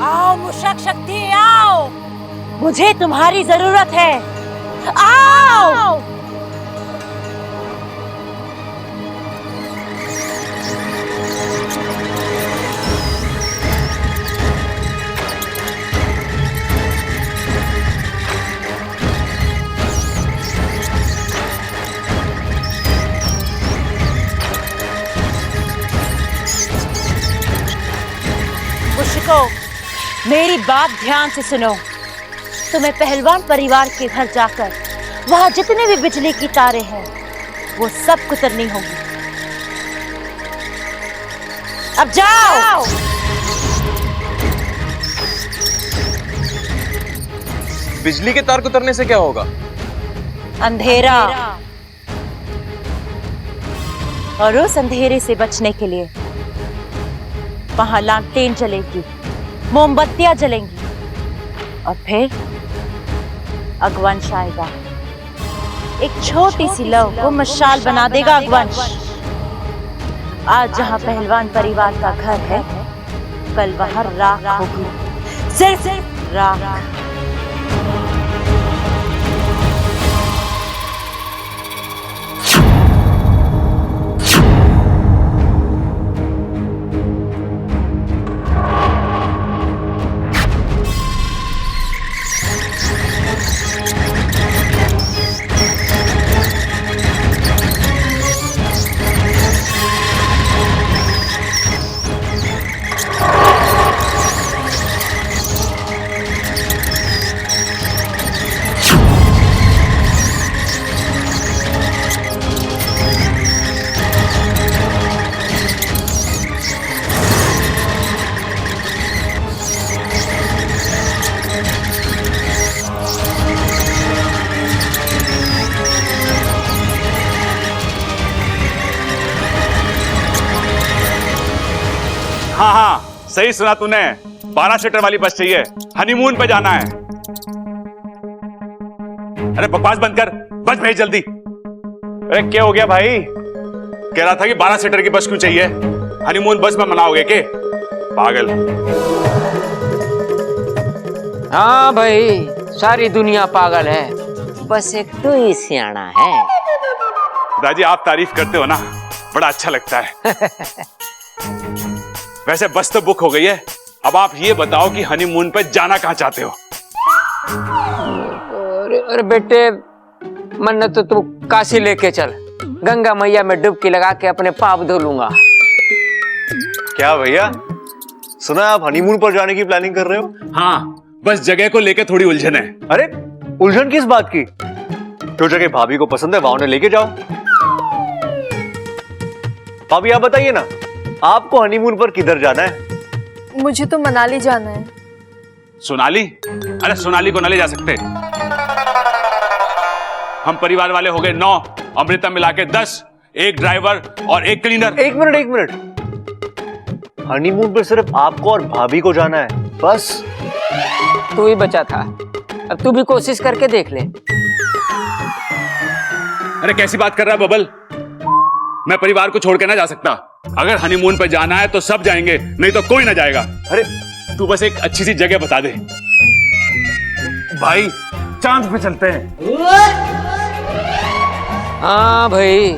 आओ मुशक शक्ति आओ, मुझे तुम्हारी जरूरत है। आओ। मुश्को, मेरी बात ध्यान से सुनो। तुम्हें पहलवान परिवार के घर जाकर वहां जितने भी बिजली की तारें हैं वो सब कुतरनी होंगी। अब जाओ। बिजली के तार को उतरने से क्या होगा? अंधेरा, और उस अंधेरे से बचने के लिए वहां लालटेन जलेगी, मोमबत्तियां जलेंगी, और फिर अगवंश आएगा। एक छोटी सी लौ को मशाल बना देगा अगवंश। आज जहां पहलवान परिवार का घर है, कल वहां राख होगी, सिर्फ राख। हाँ हाँ, सही सुना तूने। 12 सीटर वाली बस चाहिए, हनीमून पे जाना है। अरे बकवास बंद कर, बस भेज जल्दी। अरे क्या हो गया भाई? कह रहा था कि 12 सीटर की बस क्यों चाहिए? हनीमून बस में मनाओगे के? पागल। हाँ भाई, सारी दुनिया पागल है, बस एक तो ही सियाना है। दादी आप तारीफ करते हो ना, बड़ा अच्छा लगता है। वैसे बस तो बुक हो गई है, अब आप ये बताओ कि हनीमून पे जाना कहाँ चाहते हो? अरे बेटे, मन्नत तो तू काशी लेके चल, गंगा मैया में डुबकी लगा के अपने पाप धो लूंगा। क्या भैया, सुना आप हनीमून पर जाने की प्लानिंग कर रहे हो? हाँ, बस जगह को लेके थोड़ी उलझन है। अरे उलझन किस बात की? जो जगह भाभी को पसंद है वहां उन्हें लेके जाओ। भाभी आप बताइए ना, आपको हनीमून पर किधर जाना है? मुझे तो मनाली जाना है। सोनाली? अरे सोनाली को न ले जा सकते। हम परिवार वाले हो गए 9, अमृता मिला के 10, एक ड्राइवर और एक क्लीनर। एक मिनट, हनीमून पर सिर्फ आपको और भाभी को जाना है, बस? तू ही बचा था, अब तू भी कोशिश करके देख ले। अरे कैसी बात कर रहा है बबल? मैं परिवार को छोड़ के ना जा सकता। अगर हनीमून पे जाना है तो सब जाएंगे, नहीं तो कोई ना जाएगा। अरे तू बस एक अच्छी सी जगह बता दे। भाई चांद पे चलते हैं। हाँ भाई,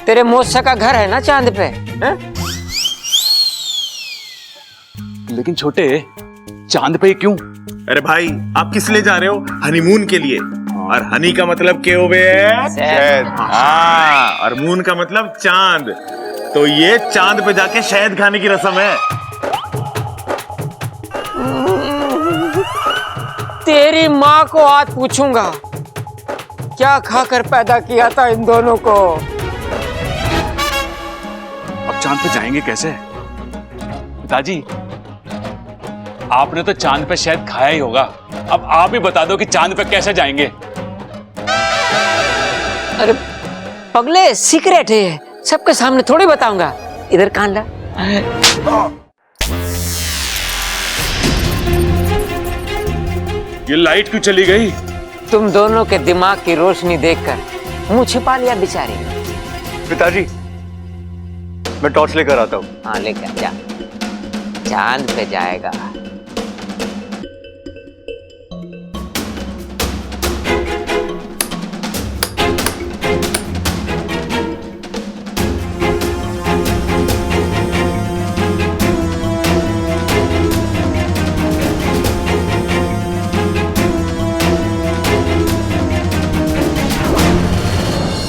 तेरे मौसा का घर है ना चांद पे, है? लेकिन छोटे, चांद पे क्यों? अरे भाई, आप किस लिए जा रहे हो? हनीमून के लिए। और हनी का मतलब क्या हो गया? शहद। हाँ, और मून का मतलब चांद। तो ये चांद पे जाके शहद खाने की रस्म है। तेरी माँ को आज पूछूंगा, क्या खाकर पैदा किया था इन दोनों को। अब चांद पे जाएंगे कैसे? पिताजी, आपने तो चांद पे शायद खाया ही होगा, अब आप ही बता दो कि चांद पे कैसे जाएंगे। अरे पगले, सीक्रेट है, सबके सामने थोड़ी बताऊंगा। इधर कान ला। ये लाइट क्यों चली गई? तुम दोनों के दिमाग की रोशनी देखकर मुंह छिपा लिया बेचारी। पिताजी, मैं टॉर्च लेकर आता हूँ। हाँ लेकर जा, चांद पे जाएगा।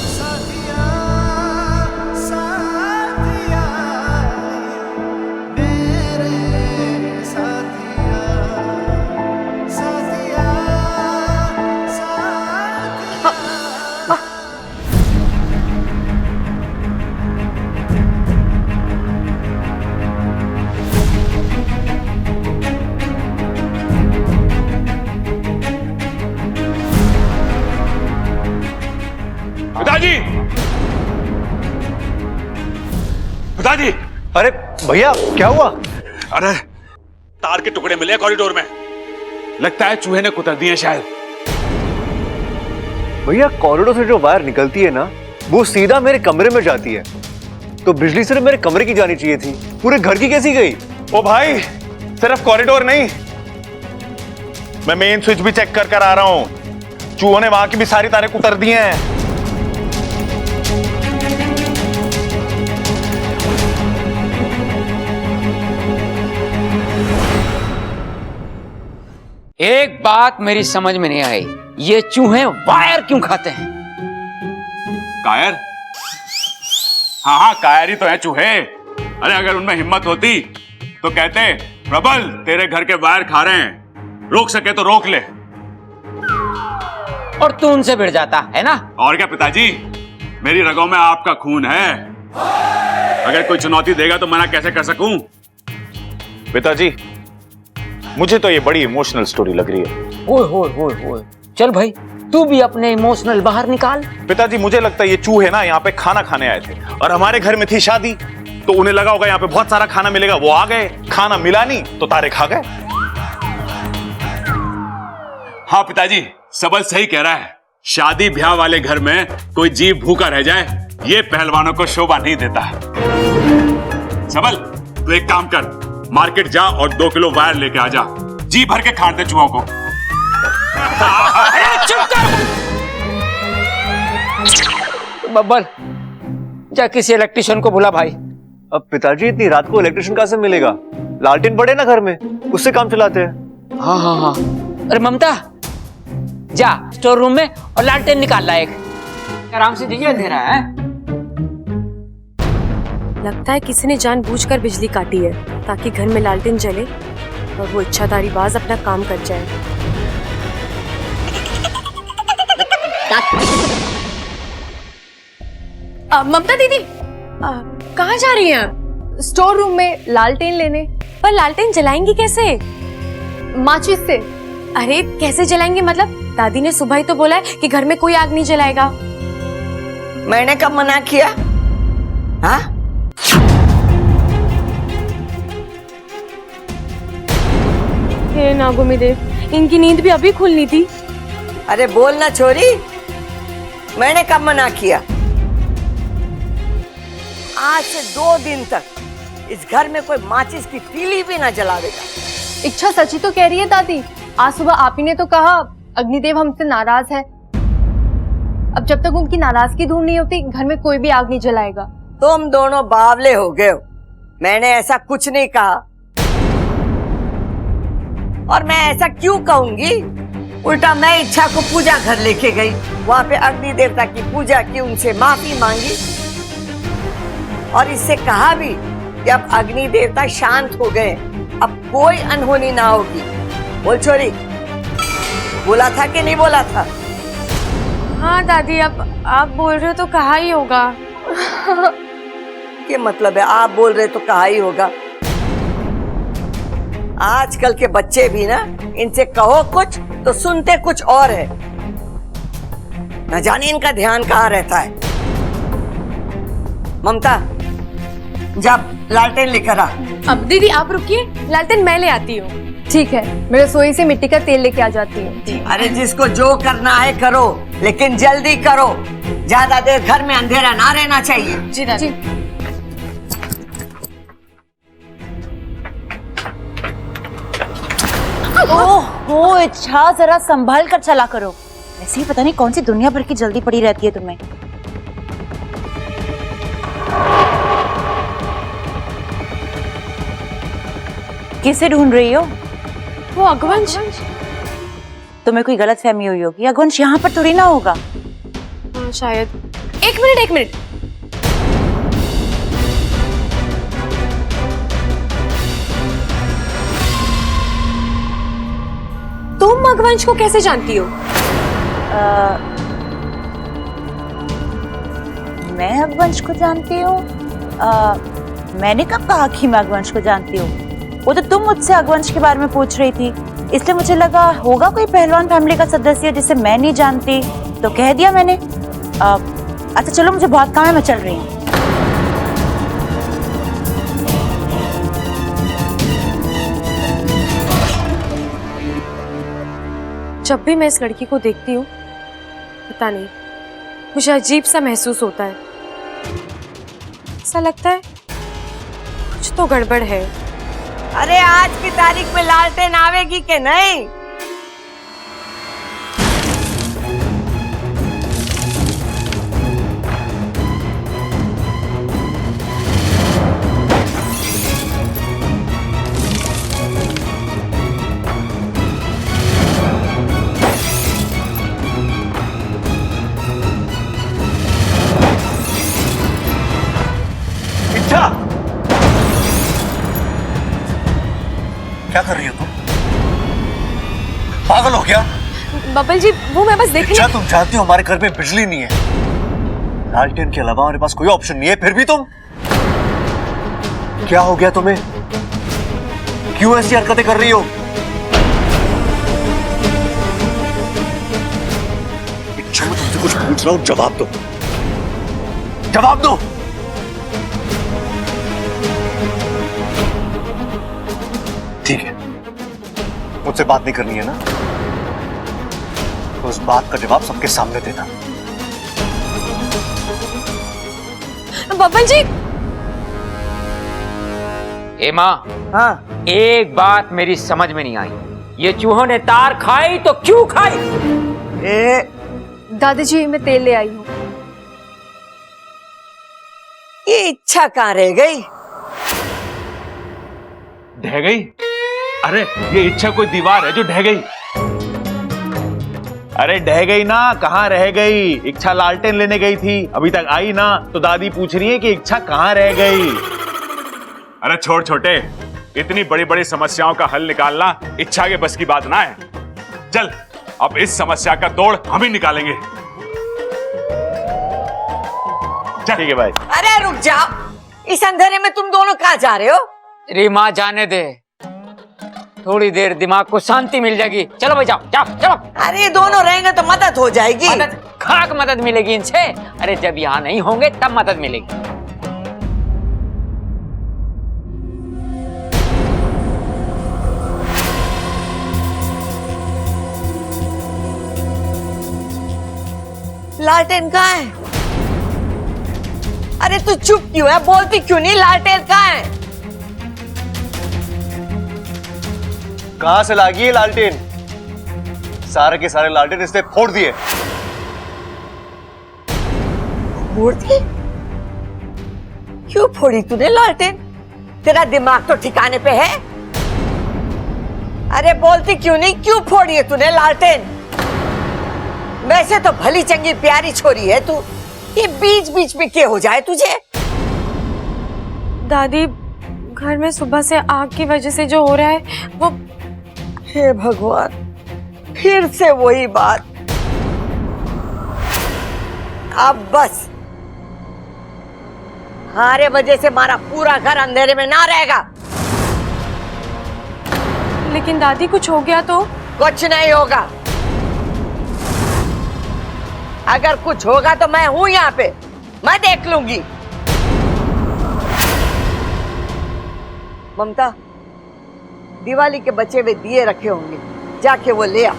साथिया पिताजी, पिताजी! अरे भैया क्या हुआ? अरे तार के टुकड़े मिले कॉरिडोर में, लगता है चूहे ने कुतर दिए शायद। भैया कॉरिडोर से जो वायर निकलती है ना, वो सीधा मेरे कमरे में जाती है, तो बिजली सिर्फ मेरे कमरे की जानी चाहिए थी, पूरे घर की कैसी गई? ओ भाई, सिर्फ कॉरिडोर नहीं, मैं मेन स्विच भी चेक कर आ रहा हूं। चूहों ने वहां की भी सारी तारें कुतर दी हैं। एक बात मेरी समझ में नहीं आई, ये चूहे वायर क्यों खाते हैं? कायर? हाँ हाँ, कायर ही तो है चूहे। अरे अगर उनमें हिम्मत होती तो कहते प्रबल तेरे घर के वायर खा रहे हैं, रोक सके तो रोक ले। और तू उनसे भिड़ जाता है ना? और क्या पिताजी, मेरी रगों में आपका खून है, अगर कोई चुनौती देगा तो मना कैसे कर सकूं? पिताजी, मुझे तो ये बड़ी इमोशनल स्टोरी लग रही है। ओए चल भाई, तू भी अपने इमोशनल बाहर निकाल। पिताजी, मुझे लगता है ये चूहे ना यहाँ पे खाना खाने आए थे, और हमारे घर में थी शादी, तो उन्हें लगा होगा यहाँ पे बहुत सारा खाना मिलेगा, वो आ गए, खाना मिला नहीं तो तारे खा गए। हाँ पिताजी, सबल सही कह रहा है, शादी ब्याह वाले घर में कोई जीव भूखा रह जाए, ये पहलवानों को शोभा नहीं देता। सबल, तू एक काम कर, मार्केट जा और 2 किलो वायर लेके आ जा, जी भर के खाट दे चूहों को। अरे चुप कर बब्बल, जा किसी इलेक्ट्रिशियन को बुला भाई। अब पिताजी इतनी रात को इलेक्ट्रिशियन कहां से मिलेगा? लालटेन पड़े ना घर में, उससे काम चलाते हैं। हाँ। अरे ममता, जा स्टोर रूम में और लालटेन निकाल ला एक, आराम से दीजिए, अंधेरा है। लगता है किसी ने जानबूझकर बिजली काटी है ताकि घर में लालटेन जले और वो इच्छाधारी बाज अपना काम कर जाए। ममता दीदी, कहाँ जा रही हैं आप? स्टोर रूम में लालटेन लेने। पर लालटेन जलाएंगी कैसे? माचिस से। अरे कैसे जलाएंगे? मतलब दादी ने सुबह ही तो बोला है कि घर में कोई आग नहीं जलाएगा। मैंने कब मना किया? हाँ? हे नागोमी देव, इनकी नींद भी अभी खुलनी थी। अरे बोल ना छोरी, मैंने कब मना किया? आज से 2 दिन तक इस घर में कोई माचिस की तीली भी ना जलावेगा। इच्छा सच्ची तो कह रही है दादी, आज सुबह आप ही ने तो कहा अग्निदेव हमसे नाराज है। अब जब तक उनकी नाराजगी दूर नहीं होती, घर में कोई भी आग नहीं जलाएगा। तुम दोनों बावले हो गए हो, मैंने ऐसा कुछ नहीं कहा। और मैं ऐसा क्यों कहूंगी? उल्टा मैं इच्छा को पूजा घर लेके गई, वहां पे अग्नि देवता की पूजा की, उनसे माफी मांगी और इससे कहा भी कि अब अग्नि देवता शांत हो गए, अब कोई अनहोनी ना होगी। बोल छोरी, बोला था कि नहीं बोला था? हाँ दादी, अब आप बोल रहे हो तो कहा ही होगा। क्या मतलब है आप बोल रहे तो कहा ही होगा? आजकल के बच्चे भी ना, इनसे कहो कुछ तो सुनते कुछ और है, न जाने इनका ध्यान कहाँ रहता है। ममता, जब लालटेन लेकर आ। अब दीदी आप रुकिए, लालटेन मैं ले आती हूँ। ठीक है, मैं रसोई से मिट्टी का तेल लेके आ जाती हूँ। अरे जिसको जो करना है करो, लेकिन जल्दी करो, ज्यादा देर घर में अंधेरा ना रहना चाहिए। जी दादी। ओह इच्छा, जरा संभाल कर चला करो, वैसे ही पता नहीं कौन सी दुनिया भर की जल्दी पड़ी रहती है तुम्हें। किसे ढूंढ रही हो? वो अगवंश। तुम्हें कोई गलत फहमी हुई होगी, अगवंश यहाँ पर थोड़ी ना होगा। शायद। एक मिनट। तुम अगवंश को कैसे जानती हो? मैं अगवंश को जानती हूँ? मैंने कब कहा कि मैं अगवंश को जानती हूँ? वो तो तुम मुझसे अगवंश के बारे में पूछ रही थी, इसलिए मुझे लगा होगा कोई पहलवान फैमिली का सदस्य जिसे मैं नहीं जानती, तो कह दिया मैंने। अच्छा चलो, मुझे बहुत काम है, मैं चल रही हूँ। जब भी मैं इस लड़की को देखती हूँ, पता नहीं, मुझे अजीब सा महसूस होता है। ऐसा लगता है कुछ तो गड़बड़ है। अरे आज की तारीख में लालटेन आवेगी कि नहीं? क्या कर रही हो तुम? पागल हो क्या? बबल जी, वो मैं बस देखने। अच्छा, तुम जानती हो हमारे घर में बिजली नहीं है, लालटेन के अलावा हमारे पास कोई ऑप्शन नहीं है, फिर भी तुम, क्या हो गया तुम्हें? क्यों ऐसी हरकतें कर रही हो? अच्छा, मैं तुमसे कुछ पूछ रहा हूं, जवाब दो, जवाब दो। ठीक है, मुझसे बात नहीं करनी है ना, तो उस बात का जवाब सबके सामने देना। बबल जी। ए माँ, हाँ, एक बात मेरी समझ में नहीं आई, ये चूहों ने तार खाई तो क्यों खाई? दादाजी, मैं तेल ले आई हूँ। ये इच्छा कहाँ रह गई? ढह गई? अरे ये इच्छा कोई दीवार है जो ढह गई? अरे ढह गई ना, कहाँ रह गई? इच्छा लालटेन लेने गई थी, अभी तक आई ना, तो दादी पूछ रही है कि इच्छा कहाँ रह गई। अरे छोड़ छोटे, इतनी बड़ी बड़ी समस्याओं का हल निकालना इच्छा के बस की बात ना है। चल, अब इस समस्या का तोड़ हम ही निकालेंगे। ठीक है भाई। अरे रुक जाओ, इस अंधेरे में तुम दोनों कहाँ जा रहे हो? रीमा, जाने दे, थोड़ी देर दिमाग को शांति मिल जाएगी। चलो भाई, जाओ जाओ चलो। अरे दोनों रहेंगे तो मदद हो जाएगी। मदद? खाक मदद मिलेगी इनसे? अरे जब यहाँ नहीं होंगे तब मदद मिलेगी। लालटेन कहाँ है? अरे तू चुप क्यों है? बोलती क्यों नहीं? लालटेन कहाँ है? कहां से लागी है लालटेन? सारे के सारे लालटेन इसने फोड़ दिए। फोड़ दिए? क्यों फोड़ी तूने लालटेन? तेरा दिमाग तो ठिकाने पे है? अरे बोलती क्यों नहीं? क्यों फोड़ी है तूने लालटेन? वैसे तो भली चंगी प्यारी छोरी है तू, ये बीच बीच में क्या हो जाए तुझे? दादी, घर में सुबह से आग की वजह से जो हो रहा है वो। हे भगवान, फिर से वही बात। अब बस, हमारे वजह से हमारा पूरा घर अंधेरे में ना रहेगा। लेकिन दादी, कुछ हो गया तो? कुछ नहीं होगा। अगर कुछ होगा तो मैं हूं यहाँ पे, मैं देख लूंगी। ममता, दिवाली के बचे हुए दिए रखे होंगे, जाके वो ले आ।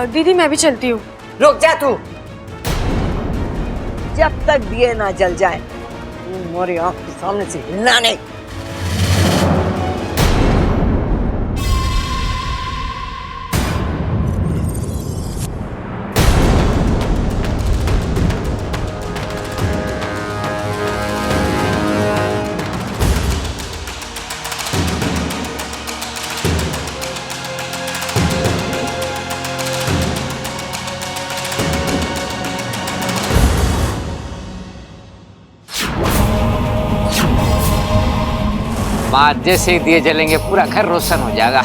दीदी, मैं भी चलती हूँ। रुक जा तू, जब तक दिए ना जल जाए तुम्हारी आंख के सामने से हिलना नहीं। बाद जैसे ही दिए जलेंगे पूरा घर रोशन हो जाएगा।